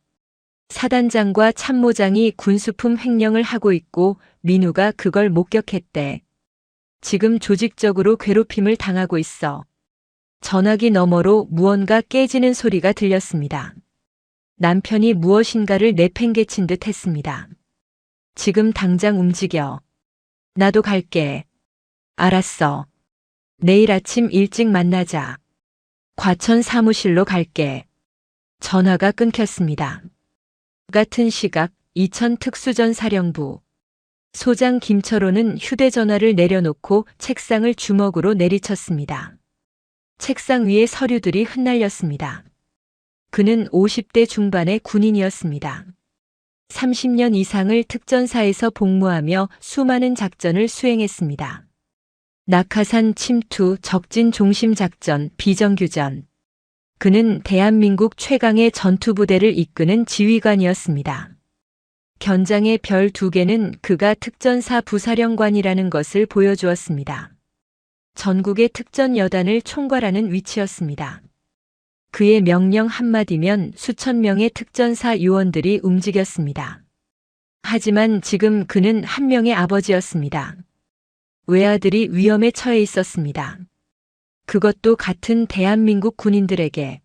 사단장과 참모장이 군수품 횡령을 하고 있고 민우가 그걸 목격했대. 지금 조직적으로 괴롭힘을 당하고 있어. 전화기 너머로 무언가 깨지는 소리가 들렸습니다. 남편이 무엇인가를 내팽개친 듯 했습니다. 지금 당장 움직여. 나도 갈게. 알았어. 내일 아침 일찍 만나자. 과천 사무실로 갈게. 전화가 끊겼습니다. 같은 시각 이천 특수전 사령부. 소장 김철호는 휴대전화를 내려놓고 책상을 주먹으로 내리쳤습니다. 책상 위에 서류들이 흩날렸습니다. 그는 50대 중반의 군인이었습니다. 30년 이상을 특전사에서 복무하며 수많은 작전을 수행했습니다. 낙하산 침투, 적진 중심 작전, 비정규전. 그는 대한민국 최강의 전투부대를 이끄는 지휘관이었습니다. 견장의 별 2개는 그가 특전사 부사령관이라는 것을 보여주었습니다. 전국의 특전 여단을 총괄하는 위치였습니다. 그의 명령 한마디면 수천 명의 특전사 요원들이 움직였습니다. 하지만 지금 그는 한 명의 아버지였습니다. 외아들이 위험에 처해 있었습니다. 그것도 같은 대한민국 군인들에게.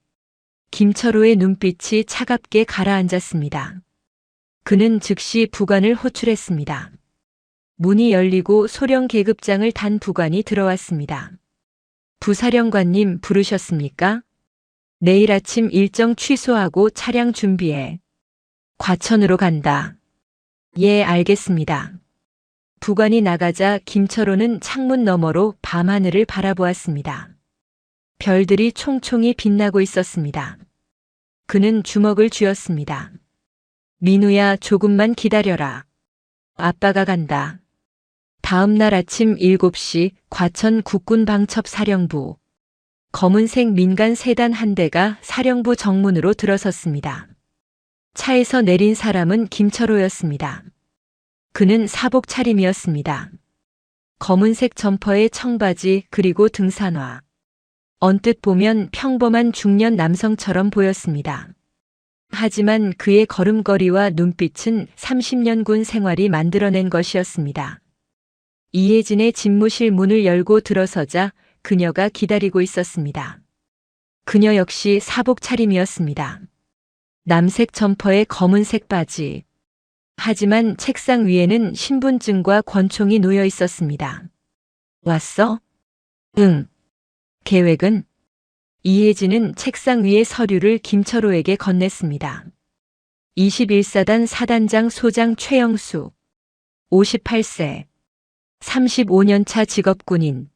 김철호의 눈빛이 차갑게 가라앉았습니다. 그는 즉시 부관을 호출했습니다. 문이 열리고 소령 계급장을 단 부관이 들어왔습니다. 부사령관님 부르셨습니까? 내일 아침 일정 취소하고 차량 준비해. 과천으로 간다. 예, 알겠습니다. 부관이 나가자 김철호는 창문 너머로 밤하늘을 바라보았습니다. 별들이 총총히 빛나고 있었습니다. 그는 주먹을 쥐었습니다. 민우야, 조금만 기다려라. 아빠가 간다. 다음 날 아침 7시 과천 국군방첩사령부. 검은색 민간 세단 한 대가 사령부 정문으로 들어섰습니다. 차에서 내린 사람은 김철호였습니다. 그는 사복 차림이었습니다. 검은색 점퍼에 청바지 그리고 등산화. 언뜻 보면 평범한 중년 남성처럼 보였습니다. 하지만 그의 걸음걸이와 눈빛은 30년 군 생활이 만들어낸 것이었습니다. 이혜진의 집무실 문을 열고 들어서자 그녀가 기다리고 있었습니다. 그녀 역시 사복 차림이었습니다. 남색 점퍼에 검은색 바지. 하지만 책상 위에는 신분증과 권총이 놓여 있었습니다. 왔어? 응. 계획은? 이혜진은 책상 위의 서류를 김철호에게 건넸습니다. 21사단 사단장 소장 최영수. 58세. 35년차 직업군인.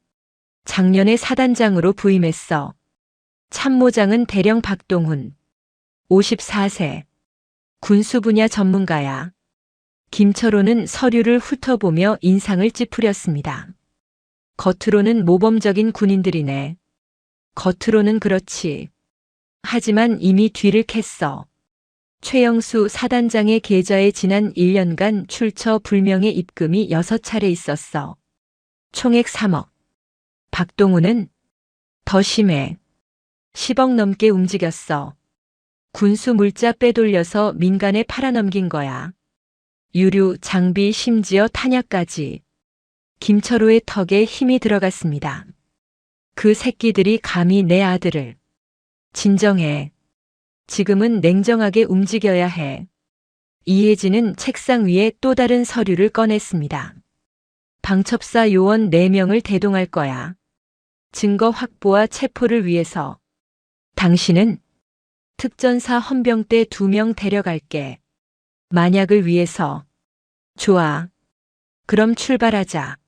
작년에 사단장으로 부임했어. 참모장은 대령 박동훈. 54세. 군수 분야 전문가야. 김철호는 서류를 훑어보며 인상을 찌푸렸습니다. 겉으로는 모범적인 군인들이네. 겉으로는 그렇지. 하지만 이미 뒤를 캤어. 최영수 사단장의 계좌에 지난 1년간 출처 불명의 입금이 6차례 있었어. 총액 3억. 박동훈은 더 심해. 10억 넘게 움직였어. 군수 물자 빼돌려서 민간에 팔아넘긴 거야. 유류, 장비, 심지어 탄약까지. 김철호의 턱에 힘이 들어갔습니다. 그 새끼들이 감히 내 아들을. 진정해. 지금은 냉정하게 움직여야 해. 이혜진은 책상 위에 또 다른 서류를 꺼냈습니다. 방첩사 요원 4명을 대동할 거야. 증거 확보와 체포를 위해서. 당신은? 특전사 헌병대 2명 데려갈게. 만약을 위해서. 좋아. 그럼 출발하자.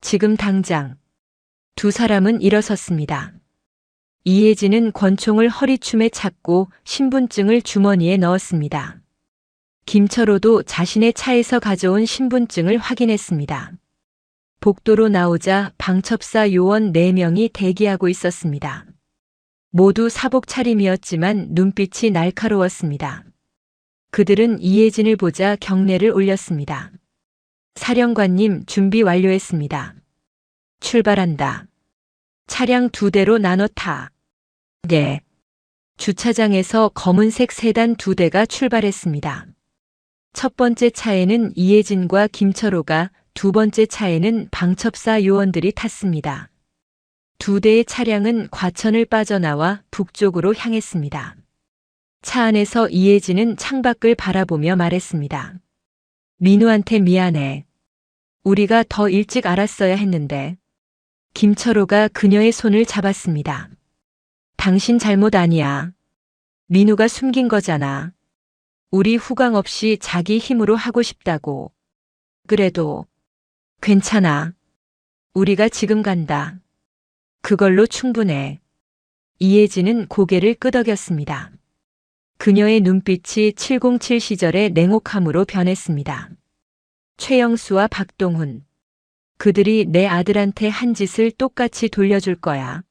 지금 당장. 두 사람은 일어섰습니다. 이혜진은 권총을 허리춤에 찾고 신분증을 주머니에 넣었습니다. 김철호도 자신의 차에서 가져온 신분증을 확인했습니다. 복도로 나오자 방첩사 요원 4명이 대기하고 있었습니다. 모두 사복 차림이었지만 눈빛이 날카로웠습니다. 그들은 이혜진을 보자 경례를 올렸습니다. 사령관님, 준비 완료했습니다. 출발한다. 차량 2대로 나눠 타. 네. 주차장에서 검은색 세단 2대가 출발했습니다. 첫 번째 차에는 이혜진과 김철호가, 두 번째 차에는 방첩사 요원들이 탔습니다. 2대의 차량은 과천을 빠져나와 북쪽으로 향했습니다. 차 안에서 이혜진은 창밖을 바라보며 말했습니다. 민우한테 미안해. 우리가 더 일찍 알았어야 했는데. 김철호가 그녀의 손을 잡았습니다. 당신 잘못 아니야. 민우가 숨긴 거잖아. 우리 후광 없이 자기 힘으로 하고 싶다고. 그래도 괜찮아. 우리가 지금 간다. 그걸로 충분해. 이혜진은 고개를 끄덕였습니다. 그녀의 눈빛이 707 시절의 냉혹함으로 변했습니다. 최영수와 박동훈. 그들이 내 아들한테 한 짓을 똑같이 돌려줄 거야.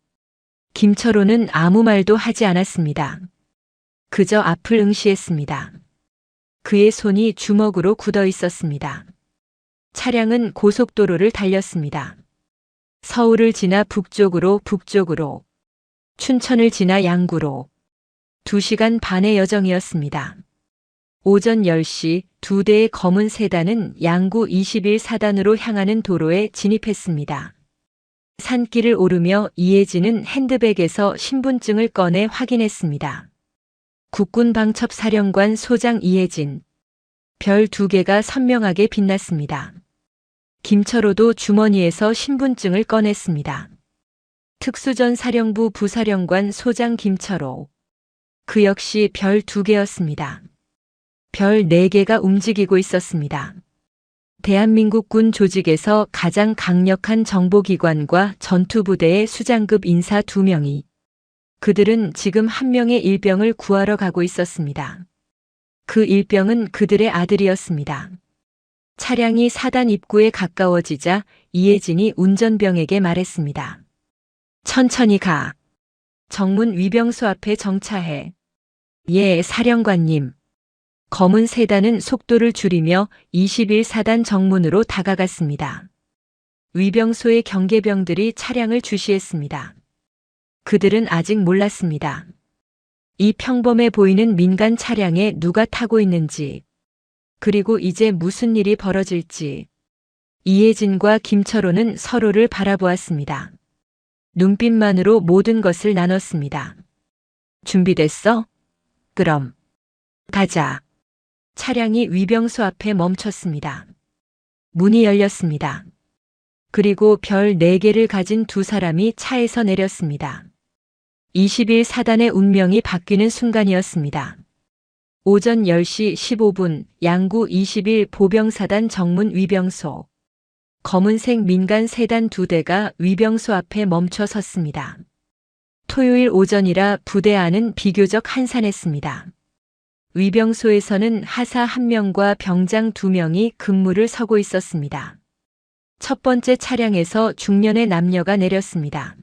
김철호는 아무 말도 하지 않았습니다. 그저 앞을 응시했습니다. 그의 손이 주먹으로 굳어 있었습니다. 차량은 고속도로를 달렸습니다. 서울을 지나 북쪽으로, 춘천을 지나 양구로. 2시간 반의 여정이었습니다. 오전 10시 두 대의 검은 세단은 양구 21사단으로 향하는 도로에 진입했습니다. 산길을 오르며 이혜진은 핸드백에서 신분증을 꺼내 확인했습니다. 국군방첩사령관 소장 이혜진. 별 2개가 선명하게 빛났습니다. 김철호도 주머니에서 신분증을 꺼냈습니다. 특수전사령부 부사령관 소장 김철호. 그 역시 별 2개였습니다. 별 4개가 움직이고 있었습니다. 대한민국 군 조직에서 가장 강력한 정보기관과 전투부대의 수장급 인사 2명이 그들은 지금 한 명의 일병을 구하러 가고 있었습니다. 그 일병은 그들의 아들이었습니다. 차량이 사단 입구에 가까워지자 이혜진이 운전병에게 말했습니다. 천천히 가. 정문 위병소 앞에 정차해. 예, 사령관님. 검은 세단은 속도를 줄이며 21사단 정문으로 다가갔습니다. 위병소의 경계병들이 차량을 주시했습니다. 그들은 아직 몰랐습니다. 이 평범해 보이는 민간 차량에 누가 타고 있는지, 그리고 이제 무슨 일이 벌어질지. 이혜진과 김철호는 서로를 바라보았습니다. 눈빛만으로 모든 것을 나눴습니다. 준비됐어? 그럼 가자. 차량이 위병소 앞에 멈췄습니다. 문이 열렸습니다. 그리고 별 4개를 가진 2사람이 차에서 내렸습니다. 21사단의 운명이 바뀌는 순간이었습니다. 오전 10시 15분 양구 21 보병사단 정문 위병소. 검은색 민간 세단 2대가 위병소 앞에 멈춰 섰습니다. 토요일 오전이라 부대 안은 비교적 한산했습니다. 위병소에서는 하사 1명과 병장 2명이 근무를 서고 있었습니다. 첫 번째 차량에서 중년의 남녀가 내렸습니다.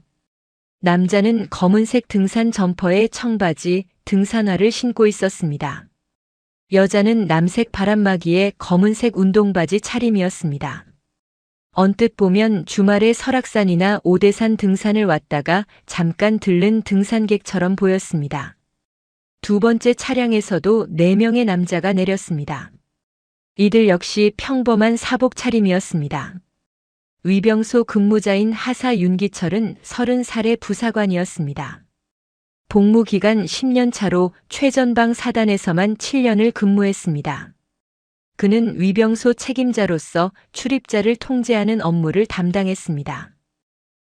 남자는 검은색 등산 점퍼에 청바지, 등산화를 신고 있었습니다. 여자는 남색 바람막이에 검은색 운동바지 차림이었습니다. 언뜻 보면 주말에 설악산이나 오대산 등산을 왔다가 잠깐 들른 등산객처럼 보였습니다. 두 번째 차량에서도 4명의 남자가 내렸습니다. 이들 역시 평범한 사복 차림이었습니다. 위병소 근무자인 하사 윤기철은 30살의 부사관이었습니다. 복무 기간 10년 차로 최전방 사단에서만 7년을 근무했습니다. 그는 위병소 책임자로서 출입자를 통제하는 업무를 담당했습니다.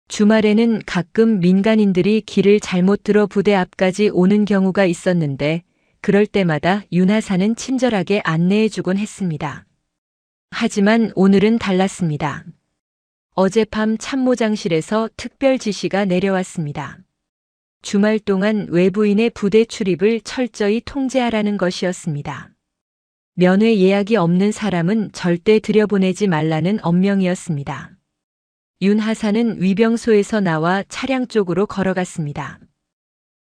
주말에는 가끔 민간인들이 길을 잘못 들어 부대 앞까지 오는 경우가 있었는데 그럴 때마다 윤하사는 친절하게 안내해주곤 했습니다. 하지만 오늘은 달랐습니다. 어젯밤 참모장실에서 특별 지시가 내려왔습니다. 주말 동안 외부인의 부대 출입을 철저히 통제하라는 것이었습니다. 면회 예약이 없는 사람은 절대 들여보내지 말라는 엄명이었습니다. 윤 하사는 위병소에서 나와 차량 쪽으로 걸어갔습니다.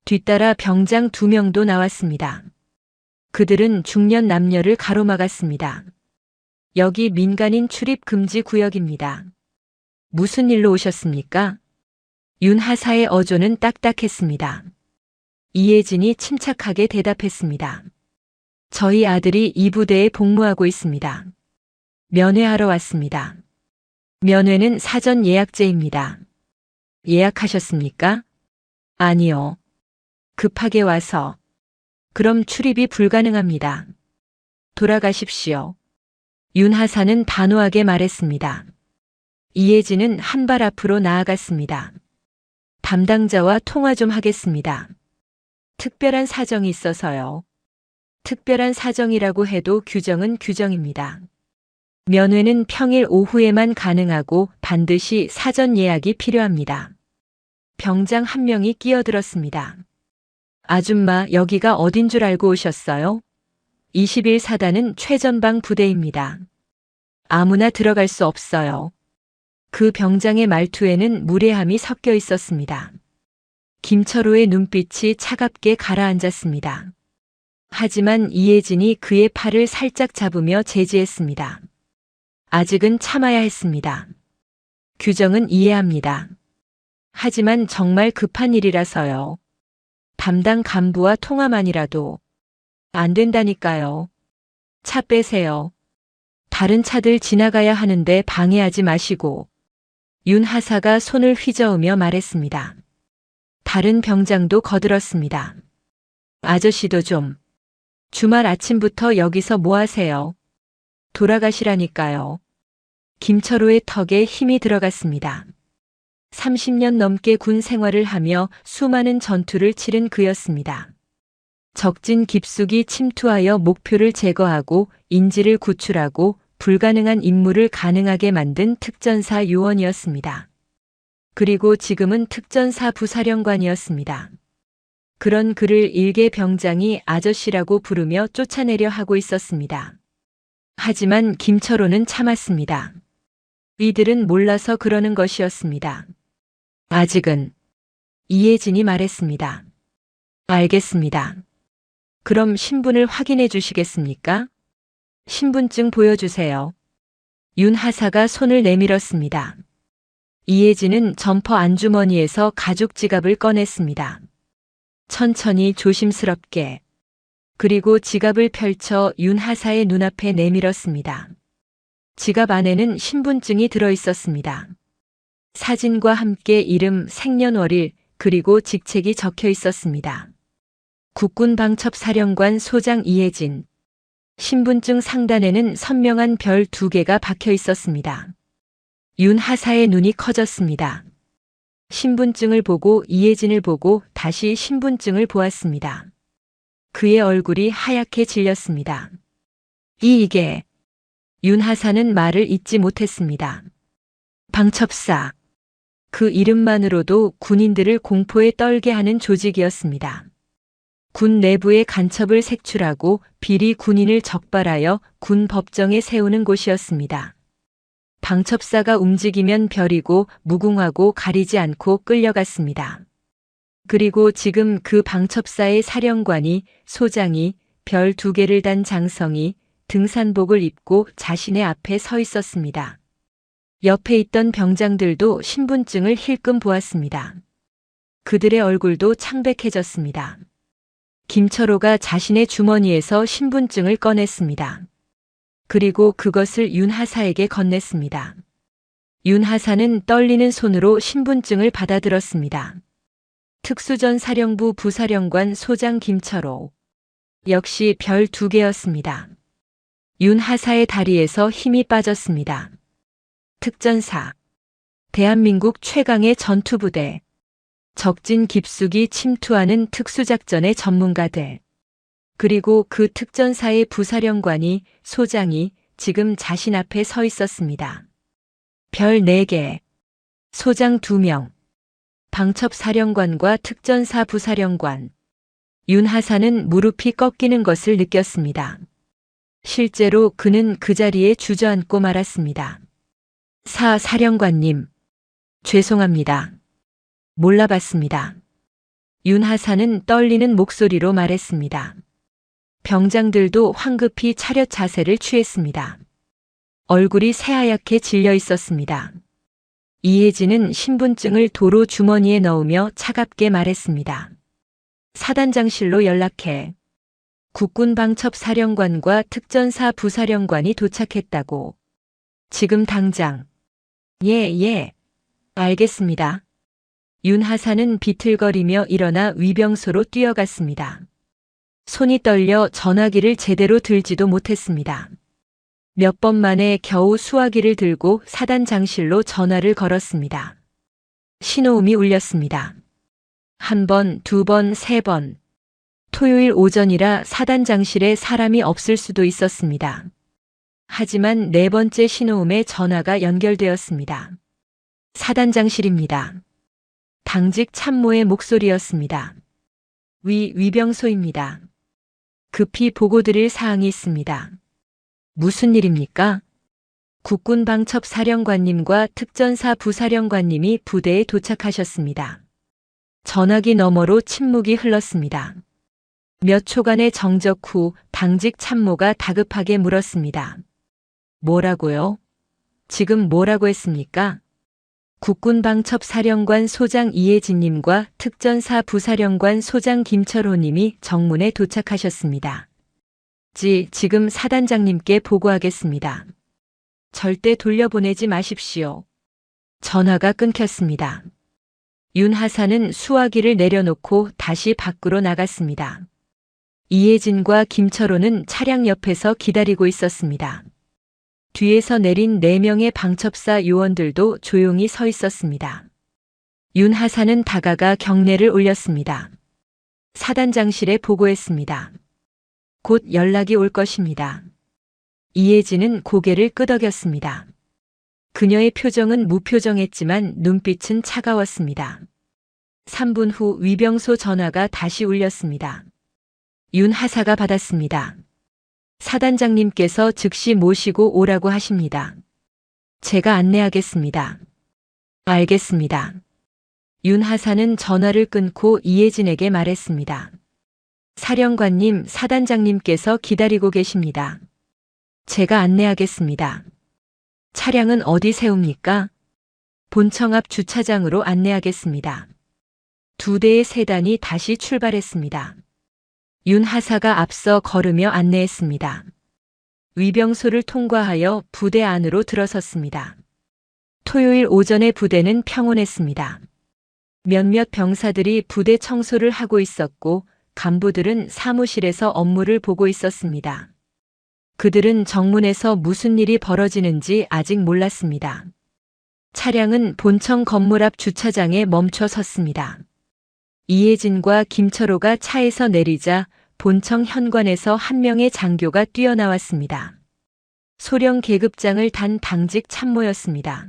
뒤따라 병장 2명도 나왔습니다. 그들은 중년 남녀를 가로막았습니다. 여기 민간인 출입 금지 구역입니다. 무슨 일로 오셨습니까? 윤 하사의 어조는 딱딱했습니다. 이혜진이 침착하게 대답했습니다. 저희 아들이 이 부대에 복무하고 있습니다. 면회하러 왔습니다. 면회는 사전 예약제입니다. 예약하셨습니까? 아니요. 급하게 와서. 그럼 출입이 불가능합니다. 돌아가십시오. 윤 하사는 단호하게 말했습니다. 이혜진은 한 발 앞으로 나아갔습니다. 담당자와 통화 좀 하겠습니다. 특별한 사정이 있어서요. 특별한 사정이라고 해도 규정은 규정입니다. 면회는 평일 오후에만 가능하고 반드시 사전 예약이 필요합니다. 병장 1명이 끼어들었습니다. 아줌마, 여기가 어딘 줄 알고 오셨어요? 21사단은 최전방 부대입니다. 아무나 들어갈 수 없어요. 그 병장의 말투에는 무례함이 섞여 있었습니다. 김철호의 눈빛이 차갑게 가라앉았습니다. 하지만 이혜진이 그의 팔을 살짝 잡으며 제지했습니다. 아직은 참아야 했습니다. 규정은 이해합니다. 하지만 정말 급한 일이라서요. 담당 간부와 통화만이라도 안 된다니까요. 차 빼세요. 다른 차들 지나가야 하는데 방해하지 마시고. 윤 하사가 손을 휘저으며 말했습니다. 다른 병장도 거들었습니다. 아저씨도 좀. 주말 아침부터 여기서 뭐 하세요? 돌아가시라니까요. 김철호의 턱에 힘이 들어갔습니다. 30년 넘게 군 생활을 하며 수많은 전투를 치른 그였습니다. 적진 깊숙이 침투하여 목표를 제거하고 인지를 구출하고 불가능한 임무를 가능하게 만든 특전사 요원이었습니다. 그리고 지금은 특전사 부사령관이었습니다. 그런 그를 일개 병장이 아저씨라고 부르며 쫓아내려 하고 있었습니다. 하지만 김철호는 참았습니다. 이들은 몰라서 그러는 것이었습니다. 아직은. 이혜진이 말했습니다. 알겠습니다. 그럼 신분을 확인해 주시겠습니까? 신분증 보여주세요. 윤 하사가 손을 내밀었습니다. 이혜진은 점퍼 안주머니에서 가죽 지갑을 꺼냈습니다. 천천히 조심스럽게. 그리고 지갑을 펼쳐 윤 하사의 눈앞에 내밀었습니다. 지갑 안에는 신분증이 들어있었습니다. 사진과 함께 이름, 생년월일, 그리고 직책이 적혀 있었습니다. 국군방첩사령관 소장 이혜진. 신분증 상단에는 선명한 별 2개가 박혀 있었습니다. 윤 하사의 눈이 커졌습니다. 신분증을 보고 이혜진을 보고 다시 신분증을 보았습니다. 그의 얼굴이 하얗게 질렸습니다. 이게. 윤 하사는 말을 잇지 못했습니다. 방첩사. 그 이름만으로도 군인들을 공포에 떨게 하는 조직이었습니다. 군 내부의 간첩을 색출하고 비리 군인을 적발하여 군 법정에 세우는 곳이었습니다. 방첩사가 움직이면 별이고 무궁화고 가리지 않고 끌려갔습니다. 그리고 지금 그 방첩사의 사령관이, 소장이, 별 2개를 단 장성이 등산복을 입고 자신의 앞에 서 있었습니다. 옆에 있던 병장들도 신분증을 힐끔 보았습니다. 그들의 얼굴도 창백해졌습니다. 김철호가 자신의 주머니에서 신분증을 꺼냈습니다. 그리고 그것을 윤 하사에게 건넸습니다. 윤 하사는 떨리는 손으로 신분증을 받아들었습니다. 특수전사령부 부사령관 소장 김철호. 역시 별 2개였습니다. 윤 하사의 다리에서 힘이 빠졌습니다. 특전사. 대한민국 최강의 전투부대. 적진 깊숙이 침투하는 특수작전의 전문가들. 그리고 그 특전사의 부사령관이, 소장이 지금 자신 앞에 서 있었습니다. 별 4개. 소장 2명. 방첩사령관과 특전사 부사령관. 윤 하사는 무릎이 꺾이는 것을 느꼈습니다. 실제로 그는 그 자리에 주저앉고 말았습니다. 사령관님. 죄송합니다. 몰라봤습니다. 윤 하사는 떨리는 목소리로 말했습니다. 병장들도 황급히 차렷 자세를 취했습니다. 얼굴이 새하얗게 질려 있었습니다. 이혜진은 신분증을 도로 주머니에 넣으며 차갑게 말했습니다. 사단장실로 연락해. 국군방첩사령관과 특전사 부사령관이 도착했다고. 지금 당장. 예. 알겠습니다. 윤 하사는 비틀거리며 일어나 위병소로 뛰어갔습니다. 손이 떨려 전화기를 제대로 들지도 못했습니다. 몇 번 만에 겨우 수화기를 들고 사단장실로 전화를 걸었습니다. 신호음이 울렸습니다. 1번, 2번, 3번. 토요일 오전이라 사단장실에 사람이 없을 수도 있었습니다. 하지만 4번째 신호음에 전화가 연결되었습니다. 사단장실입니다. 당직 참모의 목소리였습니다. 위병소입니다. 급히 보고드릴 사항이 있습니다. 무슨 일입니까? 국군방첩사령관님과 특전사 부사령관님이 부대에 도착하셨습니다. 전화기 너머로 침묵이 흘렀습니다. 몇 초간의 정적 후 당직 참모가 다급하게 물었습니다. 뭐라고요? 지금 뭐라고 했습니까? 국군방첩사령관 소장 이혜진님과 특전사 부사령관 소장 김철호님이 정문에 도착하셨습니다. 지금 사단장님께 보고하겠습니다. 절대 돌려보내지 마십시오. 전화가 끊겼습니다. 윤 하사는 수화기를 내려놓고 다시 밖으로 나갔습니다. 이혜진과 김철호는 차량 옆에서 기다리고 있었습니다. 뒤에서 내린 4명의 방첩사 요원들도 조용히 서 있었습니다. 윤 하사는 다가가 경례를 올렸습니다. 사단장실에 보고했습니다. 곧 연락이 올 것입니다. 이혜진은 고개를 끄덕였습니다. 그녀의 표정은 무표정했지만 눈빛은 차가웠습니다. 3분 후 위병소 전화가 다시 울렸습니다. 윤 하사가 받았습니다. 사단장님께서 즉시 모시고 오라고 하십니다. 제가 안내하겠습니다. 알겠습니다. 윤 하사는 전화를 끊고 이혜진에게 말했습니다. 사령관님, 사단장님께서 기다리고 계십니다. 제가 안내하겠습니다. 차량은 어디 세웁니까? 본청 앞 주차장으로 안내하겠습니다. 2대의 세단이 다시 출발했습니다. 윤 하사가 앞서 걸으며 안내했습니다. 위병소를 통과하여 부대 안으로 들어섰습니다. 토요일 오전에 부대는 평온했습니다. 몇몇 병사들이 부대 청소를 하고 있었고 간부들은 사무실에서 업무를 보고 있었습니다. 그들은 정문에서 무슨 일이 벌어지는지 아직 몰랐습니다. 차량은 본청 건물 앞 주차장에 멈춰 섰습니다. 이혜진과 김철호가 차에서 내리자 본청 현관에서 한 명의 장교가 뛰어나왔습니다. 소령 계급장을 단 당직 참모였습니다.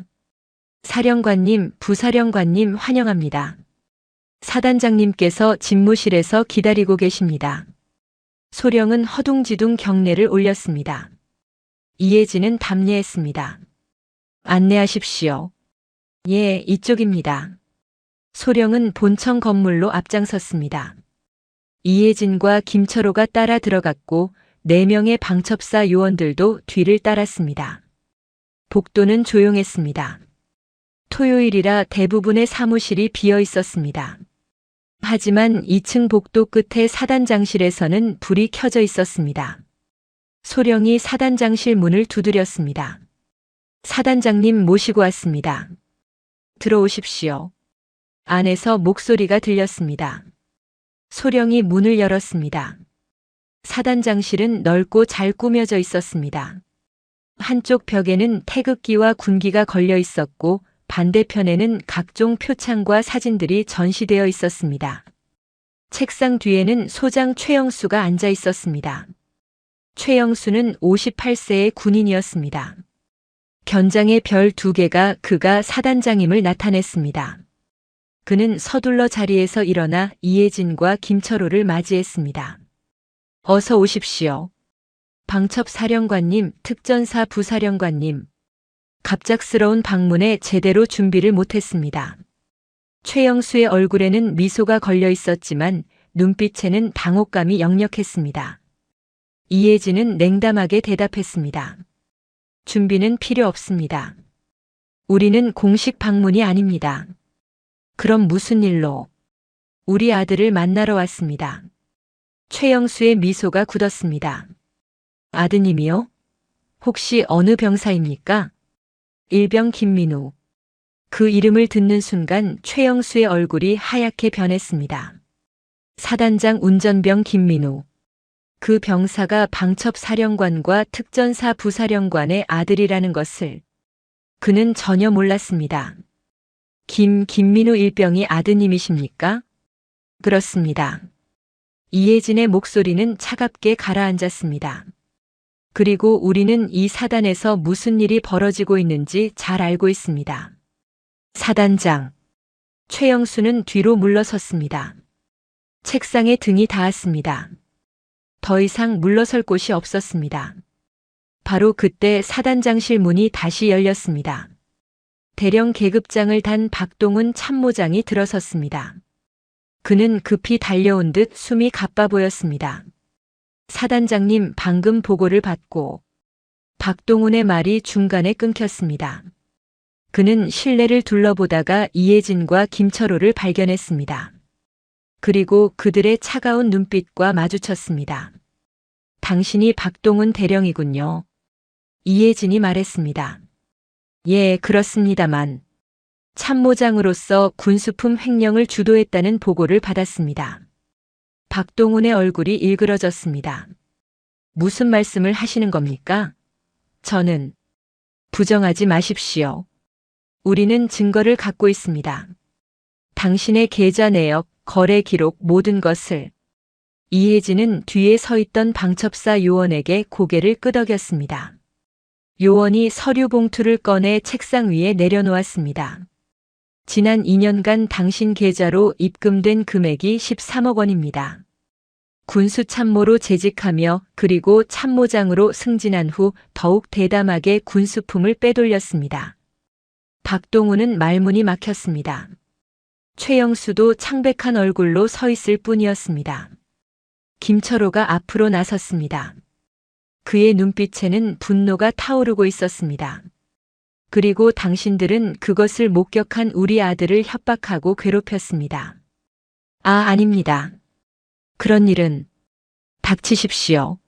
사령관님, 부사령관님 환영합니다. 사단장님께서 집무실에서 기다리고 계십니다. 소령은 허둥지둥 경례를 올렸습니다. 이혜진은 답례했습니다. 안내하십시오. 예, 이쪽입니다. 소령은 본청 건물로 앞장섰습니다. 이혜진과 김철호가 따라 들어갔고 4명의 방첩사 요원들도 뒤를 따랐습니다. 복도는 조용했습니다. 토요일이라 대부분의 사무실이 비어 있었습니다. 하지만 2층 복도 끝에 사단장실에서는 불이 켜져 있었습니다. 소령이 사단장실 문을 두드렸습니다. 사단장님 모시고 왔습니다. 들어오십시오. 안에서 목소리가 들렸습니다. 소령이 문을 열었습니다. 사단장실은 넓고 잘 꾸며져 있었습니다. 한쪽 벽에는 태극기와 군기가 걸려 있었고 반대편에는 각종 표창과 사진들이 전시되어 있었습니다. 책상 뒤에는 소장 최영수가 앉아 있었습니다. 최영수는 58세의 군인이었습니다. 견장의 별 2개가 그가 사단장임을 나타냈습니다. 그는 서둘러 자리에서 일어나 이혜진과 김철호를 맞이했습니다. 어서 오십시오. 방첩사령관님, 특전사 부사령관님. 갑작스러운 방문에 제대로 준비를 못했습니다. 최영수의 얼굴에는 미소가 걸려 있었지만 눈빛에는 당혹감이 역력했습니다. 이혜진은 냉담하게 대답했습니다. 준비는 필요 없습니다. 우리는 공식 방문이 아닙니다. 그럼 무슨 일로? 우리 아들을 만나러 왔습니다. 최영수의 미소가 굳었습니다. 아드님이요? 혹시 어느 병사입니까? 일병 김민우. 그 이름을 듣는 순간 최영수의 얼굴이 하얗게 변했습니다. 사단장 운전병 김민우. 그 병사가 방첩사령관과 특전사 부사령관의 아들이라는 것을 그는 전혀 몰랐습니다. 김민우 일병이 아드님이십니까? 그렇습니다. 이혜진의 목소리는 차갑게 가라앉았습니다. 그리고 우리는 이 사단에서 무슨 일이 벌어지고 있는지 잘 알고 있습니다. 사단장. 최영수는 뒤로 물러섰습니다. 책상에 등이 닿았습니다. 더 이상 물러설 곳이 없었습니다. 바로 그때 사단장실 문이 다시 열렸습니다. 대령 계급장을 단 박동훈 참모장이 들어섰습니다. 그는 급히 달려온 듯 숨이 가빠 보였습니다. 사단장님, 방금 보고를 받고. 박동훈의 말이 중간에 끊겼습니다. 그는 실내를 둘러보다가 이혜진과 김철호를 발견했습니다. 그리고 그들의 차가운 눈빛과 마주쳤습니다. 당신이 박동훈 대령이군요. 이혜진이 말했습니다. 예, 그렇습니다만 참모장으로서 군수품 횡령을 주도했다는 보고를 받았습니다. 박동훈의 얼굴이 일그러졌습니다. 무슨 말씀을 하시는 겁니까? 저는 부정하지 마십시오. 우리는 증거를 갖고 있습니다. 당신의 계좌 내역, 거래 기록 모든 것을. 이혜진은 뒤에 서 있던 방첩사 요원에게 고개를 끄덕였습니다. 요원이 서류 봉투를 꺼내 책상 위에 내려놓았습니다. 지난 2년간 당신 계좌로 입금된 금액이 13억 원입니다. 군수참모로 재직하며 그리고 참모장으로 승진한 후 더욱 대담하게 군수품을 빼돌렸습니다. 박동훈은 말문이 막혔습니다. 최영수도 창백한 얼굴로 서 있을 뿐이었습니다. 김철호가 앞으로 나섰습니다. 그의 눈빛에는 분노가 타오르고 있었습니다. 그리고 당신들은 그것을 목격한 우리 아들을 협박하고 괴롭혔습니다. 아닙니다. 그런 일은. 닥치십시오.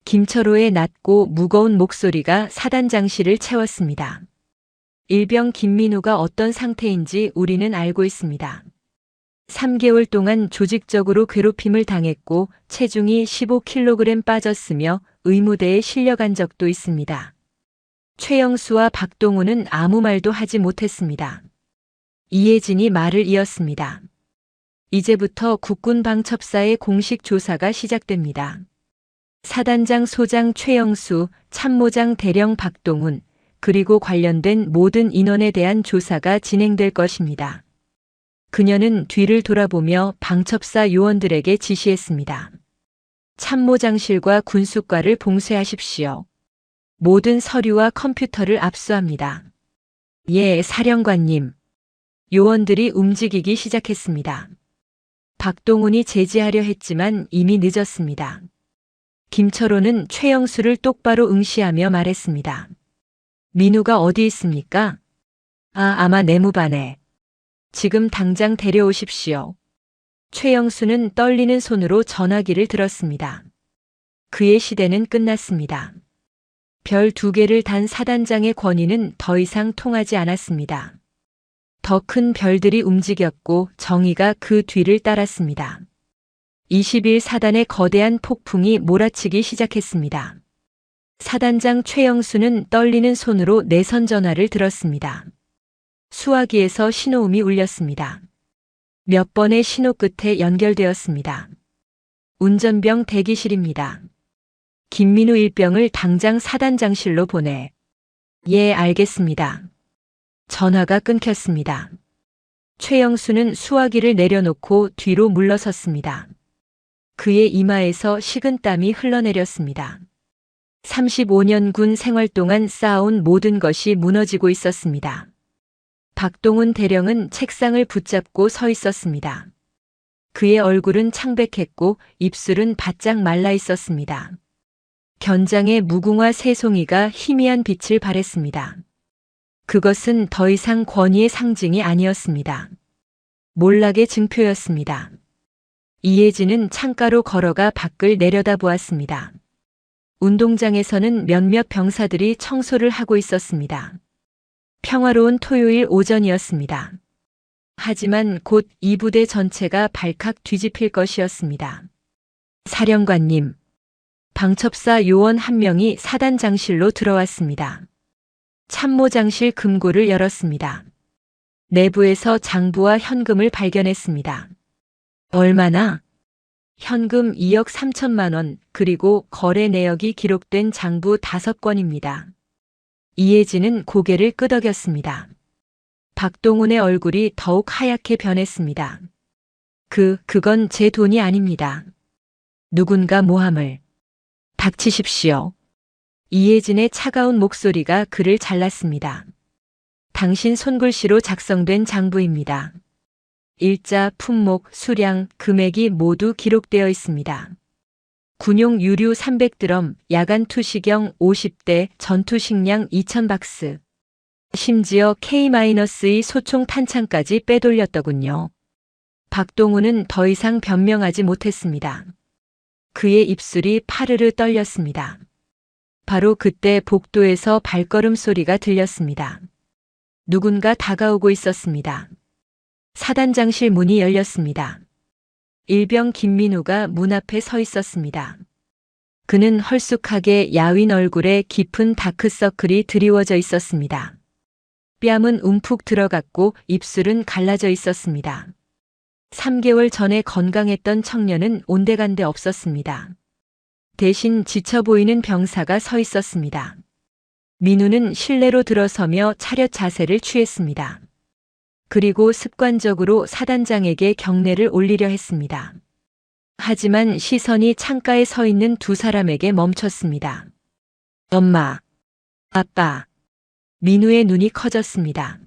김철호의 낮고 무거운 목소리가 사단장실을 채웠습니다. 일병 김민우가 어떤 상태인지 우리는 알고 있습니다. 3개월 동안 조직적으로 괴롭힘을 당했고 체중이 15kg 빠졌으며 의무대에 실려간 적도 있습니다. 최영수와 박동훈은 아무 말도 하지 못했습니다. 이혜진이 말을 이었습니다. 이제부터 국군방첩사의 공식 조사가 시작됩니다. 사단장 소장 최영수, 참모장 대령 박동훈, 그리고 관련된 모든 인원에 대한 조사가 진행될 것입니다. 그녀는 뒤를 돌아보며 방첩사 요원들에게 지시했습니다. 참모장실과 군수과를 봉쇄하십시오. 모든 서류와 컴퓨터를 압수합니다. 예, 사령관님. 요원들이 움직이기 시작했습니다. 박동훈이 제지하려 했지만 이미 늦었습니다. 김철호는 최영수를 똑바로 응시하며 말했습니다. 민우가 어디 있습니까? 아마 내무반에. 지금 당장 데려오십시오. 최영수는 떨리는 손으로 전화기를 들었습니다. 그의 시대는 끝났습니다. 별 2개를 단 사단장의 권위는 더 이상 통하지 않았습니다. 더 큰 별들이 움직였고 정의가 그 뒤를 따랐습니다. 21사단의 거대한 폭풍이 몰아치기 시작했습니다. 사단장 최영수는 떨리는 손으로 내선 전화를 들었습니다. 수화기에서 신호음이 울렸습니다. 몇 번의 신호 끝에 연결되었습니다. 운전병 대기실입니다. 김민우 일병을 당장 사단장실로 보내. 예, 알겠습니다. 전화가 끊겼습니다. 최영수는 수화기를 내려놓고 뒤로 물러섰습니다. 그의 이마에서 식은땀이 흘러내렸습니다. 35년 군 생활 동안 쌓아온 모든 것이 무너지고 있었습니다. 박동훈 대령은 책상을 붙잡고 서 있었습니다. 그의 얼굴은 창백했고 입술은 바짝 말라 있었습니다. 견장의 무궁화 새송이가 희미한 빛을 발했습니다. 그것은 더 이상 권위의 상징이 아니었습니다. 몰락의 증표였습니다. 이혜진은 창가로 걸어가 밖을 내려다보았습니다. 운동장에서는 몇몇 병사들이 청소를 하고 있었습니다. 평화로운 토요일 오전이었습니다. 하지만 곧 이 부대 전체가 발칵 뒤집힐 것이었습니다. 사령관님, 방첩사 요원 한 명이 사단장실로 들어왔습니다. 참모장실 금고를 열었습니다. 내부에서 장부와 현금을 발견했습니다. 얼마나? 현금 2억 3천만 원, 그리고 거래 내역이 기록된 장부 5건입니다. 이혜진은 고개를 끄덕였습니다. 박동훈의 얼굴이 더욱 하얗게 변했습니다. 그건 제 돈이 아닙니다. 누군가 모함을. 닥치십시오. 이혜진의 차가운 목소리가 그를 잘랐습니다. 당신 손글씨로 작성된 장부입니다. 일자, 품목, 수량, 금액이 모두 기록되어 있습니다. 군용 유류 300드럼, 야간 투시경 50대, 전투 식량 2000박스. 심지어 K-2 소총 탄창까지 빼돌렸더군요. 박동훈은 더 이상 변명하지 못했습니다. 그의 입술이 파르르 떨렸습니다. 바로 그때 복도에서 발걸음 소리가 들렸습니다. 누군가 다가오고 있었습니다. 사단장실 문이 열렸습니다. 일병 김민우가 문 앞에 서 있었습니다. 그는 헐쑥하게 야윈 얼굴에 깊은 다크서클이 드리워져 있었습니다. 뺨은 움푹 들어갔고 입술은 갈라져 있었습니다. 3개월 전에 건강했던 청년은 온데간데 없었습니다. 대신 지쳐 보이는 병사가 서 있었습니다. 민우는 실내로 들어서며 차렷 자세를 취했습니다. 그리고 습관적으로 사단장에게 경례를 올리려 했습니다. 하지만 시선이 창가에 서 있는 두 사람에게 멈췄습니다. 엄마, 아빠. 민우의 눈이 커졌습니다.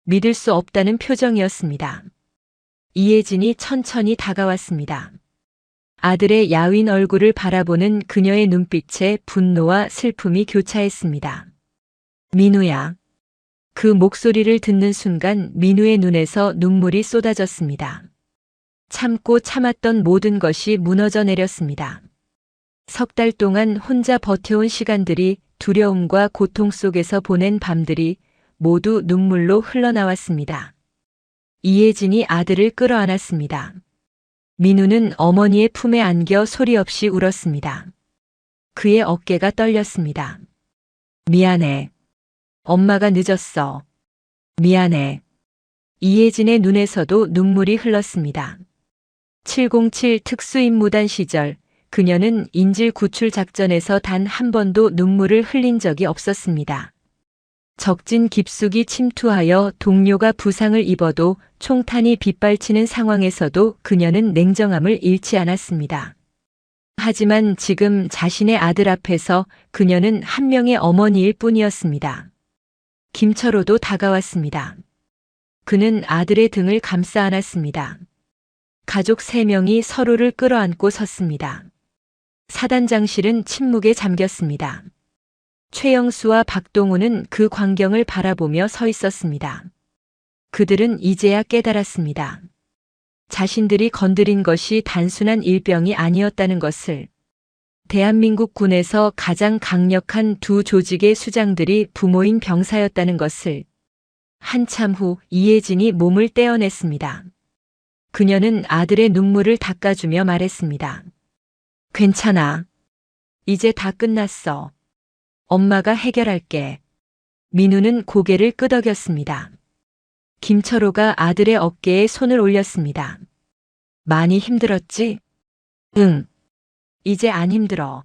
믿을 수 없다는 표정이었습니다. 이혜진이 천천히 다가왔습니다. 아들의 야윈 얼굴을 바라보는 그녀의 눈빛에 분노와 슬픔이 교차했습니다. 민우야. 그 목소리를 듣는 순간 민우의 눈에서 눈물이 쏟아졌습니다. 참고 참았던 모든 것이 무너져 내렸습니다. 3달 동안 혼자 버텨온 시간들이, 두려움과 고통 속에서 보낸 밤들이 모두 눈물로 흘러나왔습니다. 이혜진이 아들을 끌어안았습니다. 민우는 어머니의 품에 안겨 소리 없이 울었습니다. 그의 어깨가 떨렸습니다. 미안해. 엄마가 늦었어. 미안해. 이혜진의 눈에서도 눈물이 흘렀습니다. 707 특수임무단 시절 그녀는 인질 구출 작전에서 단 한 번도 눈물을 흘린 적이 없었습니다. 적진 깊숙이 침투하여 동료가 부상을 입어도 총탄이 빗발치는 상황에서도 그녀는 냉정함을 잃지 않았습니다. 하지만 지금 자신의 아들 앞에서 그녀는 한 명의 어머니일 뿐이었습니다. 김철호도 다가왔습니다. 그는 아들의 등을 감싸 안았습니다. 가족 3명이 서로를 끌어안고 섰습니다. 사단장실은 침묵에 잠겼습니다. 최영수와 박동우는 그 광경을 바라보며 서 있었습니다. 그들은 이제야 깨달았습니다. 자신들이 건드린 것이 단순한 일병이 아니었다는 것을. 대한민국 군에서 가장 강력한 두 조직의 수장들이 부모인 병사였다는 것을. 한참 후 이혜진이 몸을 떼어냈습니다. 그녀는 아들의 눈물을 닦아주며 말했습니다. 괜찮아. 이제 다 끝났어. 엄마가 해결할게. 민우는 고개를 끄덕였습니다. 김철호가 아들의 어깨에 손을 올렸습니다. 많이 힘들었지? 응. 이제 안 힘들어.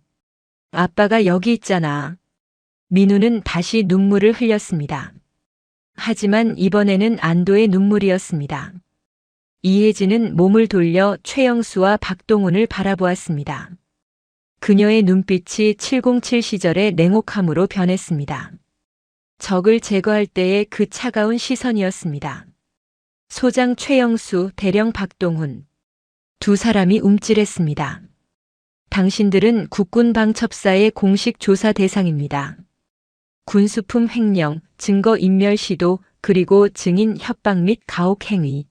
아빠가 여기 있잖아. 민우는 다시 눈물을 흘렸습니다. 하지만 이번에는 안도의 눈물이었습니다. 이혜진은 몸을 돌려 최영수와 박동훈을 바라보았습니다. 그녀의 눈빛이 707 시절의 냉혹함으로 변했습니다. 적을 제거할 때의 그 차가운 시선이었습니다. 소장 최영수, 대령 박동훈. 두 사람이 움찔했습니다. 당신들은 국군 방첩사의 공식 조사 대상입니다. 군수품 횡령, 증거 인멸 시도, 그리고 증인 협박 및 가혹 행위.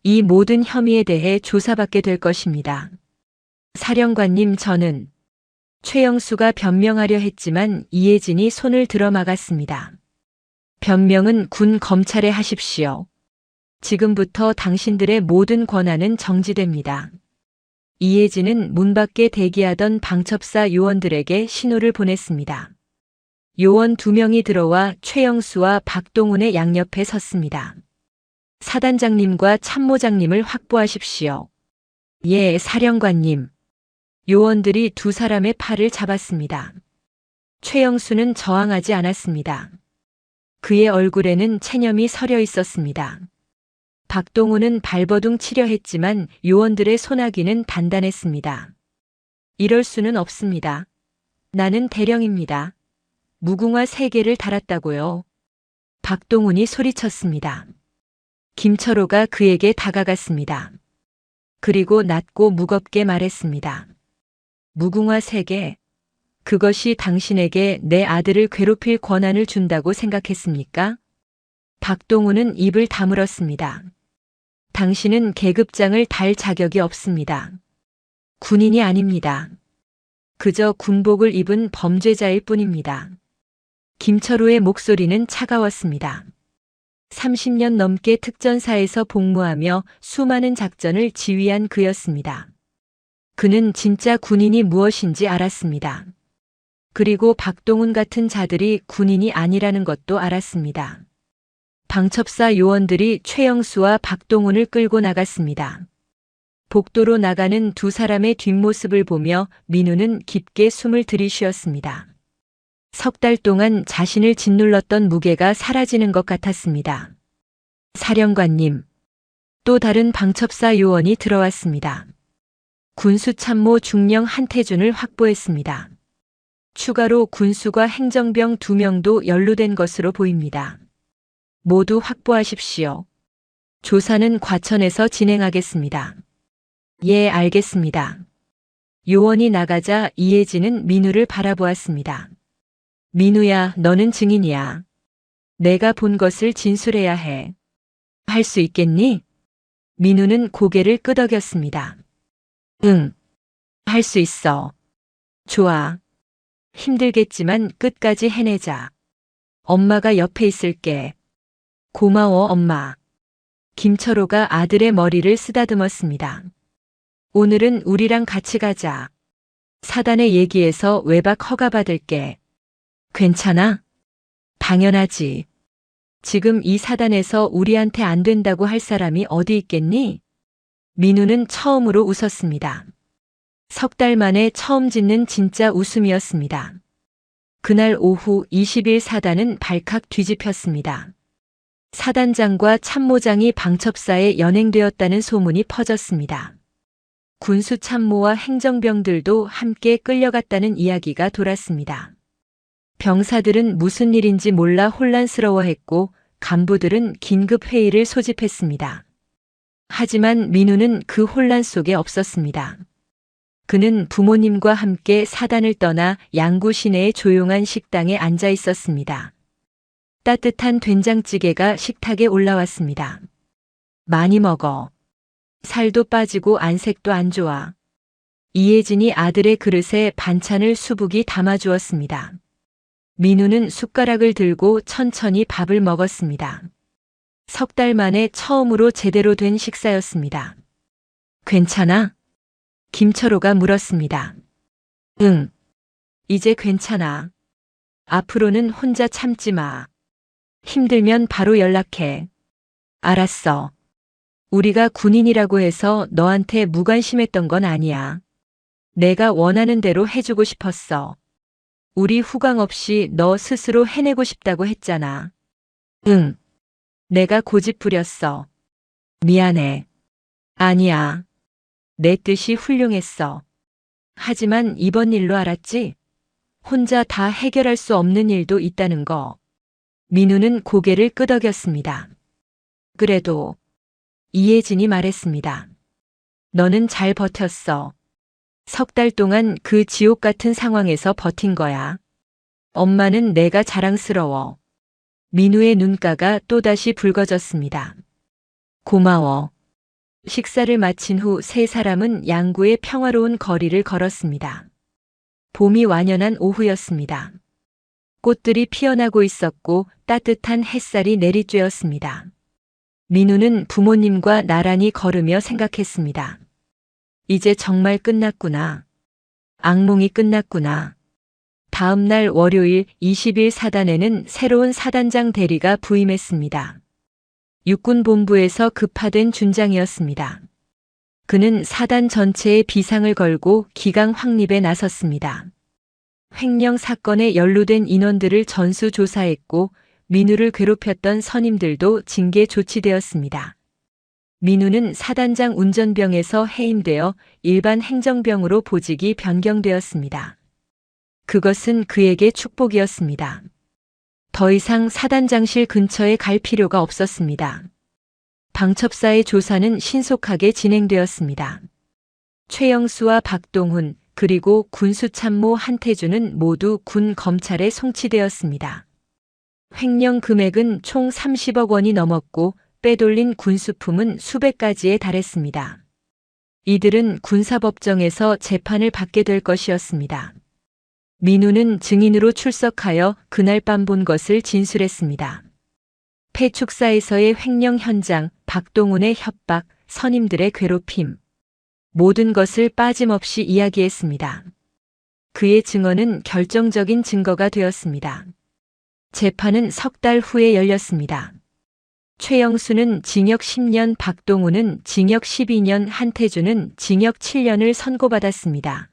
이 모든 혐의에 대해 조사받게 될 것입니다. 사령관님, 저는. 최영수가 변명하려 했지만 이혜진이 손을 들어 막았습니다. 변명은 군 검찰에 하십시오. 지금부터 당신들의 모든 권한은 정지됩니다. 이혜진은 문 밖에 대기하던 방첩사 요원들에게 신호를 보냈습니다. 요원 2명이 들어와 최영수와 박동훈의 양옆에 섰습니다. 사단장님과 참모장님을 확보하십시오. 예, 사령관님. 요원들이 두 사람의 팔을 잡았습니다. 최영수는 저항하지 않았습니다. 그의 얼굴에는 체념이 서려 있었습니다. 박동훈은 발버둥 치려 했지만 요원들의 손아귀는 단단했습니다. 이럴 수는 없습니다. 나는 대령입니다. 무궁화 3개를 달았다고요. 박동훈이 소리쳤습니다. 김철호가 그에게 다가갔습니다. 그리고 낮고 무겁게 말했습니다. 무궁화 3개. 그것이 당신에게 내 아들을 괴롭힐 권한을 준다고 생각했습니까? 박동훈은 입을 다물었습니다. 당신은 계급장을 달 자격이 없습니다. 군인이 아닙니다. 그저 군복을 입은 범죄자일 뿐입니다. 김철우의 목소리는 차가웠습니다. 30년 넘게 특전사에서 복무하며 수많은 작전을 지휘한 그였습니다. 그는 진짜 군인이 무엇인지 알았습니다. 그리고 박동훈 같은 자들이 군인이 아니라는 것도 알았습니다. 방첩사 요원들이 최영수와 박동훈을 끌고 나갔습니다. 복도로 나가는 두 사람의 뒷모습을 보며 민우는 깊게 숨을 들이쉬었습니다. 석 달 동안 자신을 짓눌렀던 무게가 사라지는 것 같았습니다. 사령관님, 또 다른 방첩사 요원이 들어왔습니다. 군수참모 중령 한태준을 확보했습니다. 추가로 군수과 행정병 2명도 연루된 것으로 보입니다. 모두 확보하십시오. 조사는 과천에서 진행하겠습니다. 예, 알겠습니다. 요원이 나가자 이혜진은 민우를 바라보았습니다. 민우야, 너는 증인이야. 내가 본 것을 진술해야 해. 할 수 있겠니? 민우는 고개를 끄덕였습니다. 응, 할 수 있어. 좋아. 힘들겠지만 끝까지 해내자. 엄마가 옆에 있을게. 고마워, 엄마. 김철호가 아들의 머리를 쓰다듬었습니다. 오늘은 우리랑 같이 가자. 사단의 얘기에서 외박 허가받을게. 괜찮아? 당연하지. 지금 이 사단에서 우리한테 안 된다고 할 사람이 어디 있겠니? 민우는 처음으로 웃었습니다. 석 달 만에 처음 짓는 진짜 웃음이었습니다. 그날 오후 20일 사단은 발칵 뒤집혔습니다. 사단장과 참모장이 방첩사에 연행되었다는 소문이 퍼졌습니다. 군수 참모와 행정병들도 함께 끌려갔다는 이야기가 돌았습니다. 병사들은 무슨 일인지 몰라 혼란스러워했고 간부들은 긴급 회의를 소집했습니다. 하지만 민우는 그 혼란 속에 없었습니다. 그는 부모님과 함께 사단을 떠나 양구 시내의 조용한 식당에 앉아 있었습니다. 따뜻한 된장찌개가 식탁에 올라왔습니다. 많이 먹어. 살도 빠지고 안색도 안 좋아. 이혜진이 아들의 그릇에 반찬을 수북이 담아주었습니다. 민우는 숟가락을 들고 천천히 밥을 먹었습니다. 석 달 만에 처음으로 제대로 된 식사였습니다. 괜찮아? 김철호가 물었습니다. 응. 이제 괜찮아. 앞으로는 혼자 참지 마. 힘들면 바로 연락해. 알았어. 우리가 군인이라고 해서 너한테 무관심했던 건 아니야. 내가 원하는 대로 해주고 싶었어. 우리 후광 없이 너 스스로 해내고 싶다고 했잖아. 응. 내가 고집 부렸어. 미안해. 아니야. 내 뜻이 훌륭했어. 하지만 이번 일로 알았지? 혼자 다 해결할 수 없는 일도 있다는 거. 민우는 고개를 끄덕였습니다. 그래도 이혜진이 말했습니다. 너는 잘 버텼어. 석 달 동안 그 지옥 같은 상황에서 버틴 거야. 엄마는 내가 자랑스러워. 민우의 눈가가 또다시 붉어졌습니다. 고마워. 식사를 마친 후 세 사람은 양구의 평화로운 거리를 걸었습니다. 봄이 완연한 오후였습니다. 꽃들이 피어나고 있었고 따뜻한 햇살이 내리쬐었습니다. 민우는 부모님과 나란히 걸으며 생각했습니다. 이제 정말 끝났구나. 악몽이 끝났구나. 다음 날 월요일 20일 사단에는 새로운 사단장 대리가 부임했습니다. 육군본부에서 급파된 준장이었습니다. 그는 사단 전체에 비상을 걸고 기강 확립에 나섰습니다. 횡령 사건에 연루된 인원들을 전수조사했고 민우를 괴롭혔던 선임들도 징계 조치되었습니다. 민우는 사단장 운전병에서 해임되어 일반 행정병으로 보직이 변경되었습니다. 그것은 그에게 축복이었습니다. 더 이상 사단장실 근처에 갈 필요가 없었습니다. 방첩사의 조사는 신속하게 진행되었습니다. 최영수와 박동훈 그리고 군수참모 한태준은 모두 군 검찰에 송치되었습니다. 횡령 금액은 총 30억 원이 넘었고 빼돌린 군수품은 수백 가지에 달했습니다. 이들은 군사법정에서 재판을 받게 될 것이었습니다. 민우는 증인으로 출석하여 그날 밤 본 것을 진술했습니다. 폐축사에서의 횡령 현장, 박동훈의 협박, 선임들의 괴롭힘, 모든 것을 빠짐없이 이야기했습니다. 그의 증언은 결정적인 증거가 되었습니다. 재판은 석 달 후에 열렸습니다. 최영수는 징역 10년, 박동훈은 징역 12년, 한태준은 징역 7년을 선고받았습니다.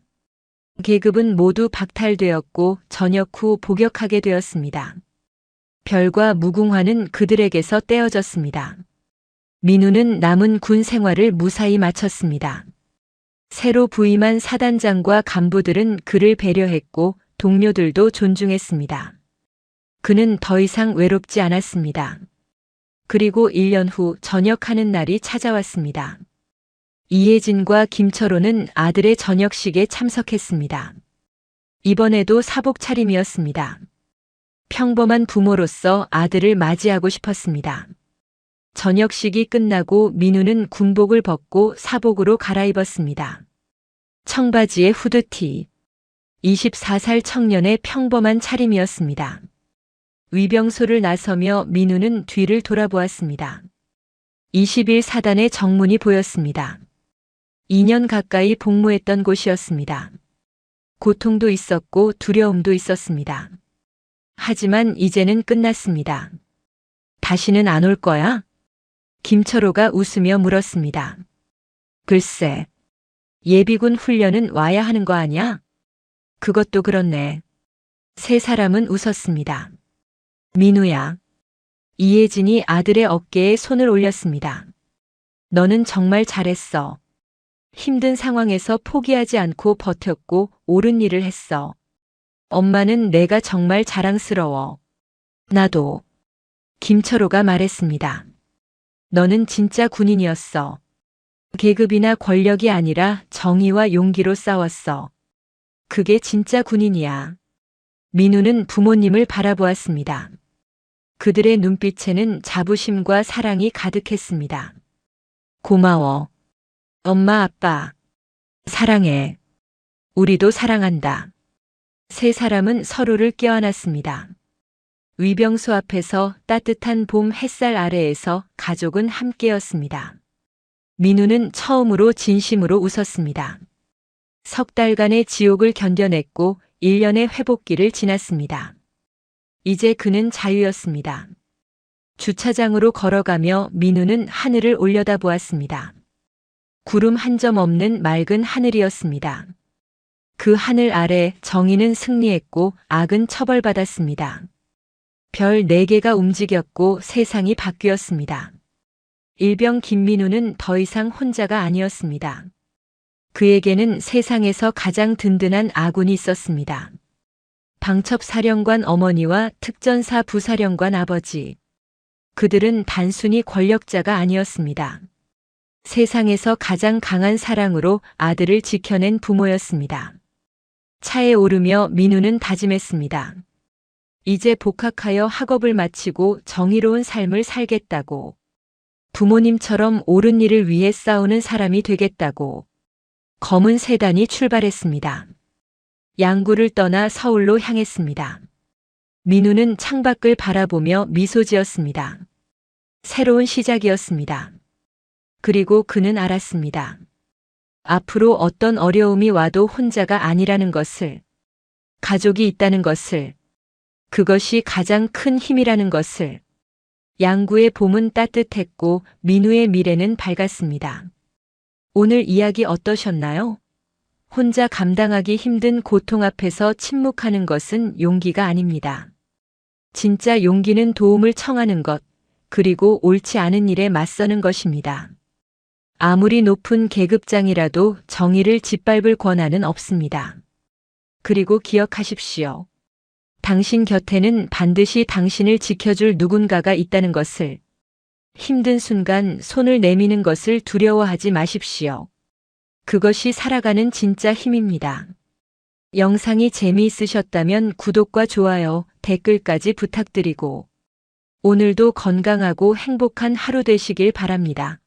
계급은 모두 박탈되었고 전역 후 복역하게 되었습니다. 별과 무궁화는 그들에게서 떼어졌습니다. 민우는 남은 군 생활을 무사히 마쳤습니다. 새로 부임한 사단장과 간부들은 그를 배려했고 동료들도 존중했습니다. 그는 더 이상 외롭지 않았습니다. 그리고 1년 후 전역하는 날이 찾아왔습니다. 이혜진과 김철호는 아들의 전역식에 참석했습니다. 이번에도 사복 차림이었습니다. 평범한 부모로서 아들을 맞이하고 싶었습니다. 전역식이 끝나고 민우는 군복을 벗고 사복으로 갈아입었습니다. 청바지에 후드티. 24살 청년의 평범한 차림이었습니다. 위병소를 나서며 민우는 뒤를 돌아보았습니다. 21사단의 정문이 보였습니다. 2년 가까이 복무했던 곳이었습니다. 고통도 있었고 두려움도 있었습니다. 하지만 이제는 끝났습니다. 다시는 안 올 거야? 김철호가 웃으며 물었습니다. 글쎄, 예비군 훈련은 와야 하는 거 아니야? 그것도 그렇네. 세 사람은 웃었습니다. 민우야. 이혜진이 아들의 어깨에 손을 올렸습니다. 너는 정말 잘했어. 힘든 상황에서 포기하지 않고 버텼고 옳은 일을 했어. 엄마는 내가 정말 자랑스러워. 나도. 김철호가 말했습니다. 너는 진짜 군인이었어. 계급이나 권력이 아니라 정의와 용기로 싸웠어. 그게 진짜 군인이야. 민우는 부모님을 바라보았습니다. 그들의 눈빛에는 자부심과 사랑이 가득했습니다. 고마워. 엄마, 아빠. 사랑해. 우리도 사랑한다. 세 사람은 서로를 껴안았습니다. 위병소 앞에서 따뜻한 봄 햇살 아래에서 가족은 함께였습니다. 민우는 처음으로 진심으로 웃었습니다. 석 달간의 지옥을 견뎌냈고 1년의 회복기를 지났습니다. 이제 그는 자유였습니다. 주차장으로 걸어가며 민우는 하늘을 올려다보았습니다. 구름 한 점 없는 맑은 하늘이었습니다. 그 하늘 아래 정의는 승리했고 악은 처벌받았습니다. 별 4개가 움직였고 세상이 바뀌었습니다. 일병 김민우는 더 이상 혼자가 아니었습니다. 그에게는 세상에서 가장 든든한 아군이 있었습니다. 방첩사령관 어머니와 특전사 부사령관 아버지. 그들은 단순히 권력자가 아니었습니다. 세상에서 가장 강한 사랑으로 아들을 지켜낸 부모였습니다. 차에 오르며 민우는 다짐했습니다. 이제 복학하여 학업을 마치고 정의로운 삶을 살겠다고. 부모님처럼 옳은 일을 위해 싸우는 사람이 되겠다고. 검은 세단이 출발했습니다. 양구를 떠나 서울로 향했습니다. 민우는 창밖을 바라보며 미소 지었습니다. 새로운 시작이었습니다. 그리고 그는 알았습니다. 앞으로 어떤 어려움이 와도 혼자가 아니라는 것을, 가족이 있다는 것을, 그것이 가장 큰 힘이라는 것을. 양구의 봄은 따뜻했고 민우의 미래는 밝았습니다. 오늘 이야기 어떠셨나요? 혼자 감당하기 힘든 고통 앞에서 침묵하는 것은 용기가 아닙니다. 진짜 용기는 도움을 청하는 것, 그리고 옳지 않은 일에 맞서는 것입니다. 아무리 높은 계급장이라도 정의를 짓밟을 권한은 없습니다. 그리고 기억하십시오. 당신 곁에는 반드시 당신을 지켜줄 누군가가 있다는 것을. 힘든 순간 손을 내미는 것을 두려워하지 마십시오. 그것이 살아가는 진짜 힘입니다. 영상이 재미있으셨다면 구독과 좋아요, 댓글까지 부탁드리고 오늘도 건강하고 행복한 하루 되시길 바랍니다.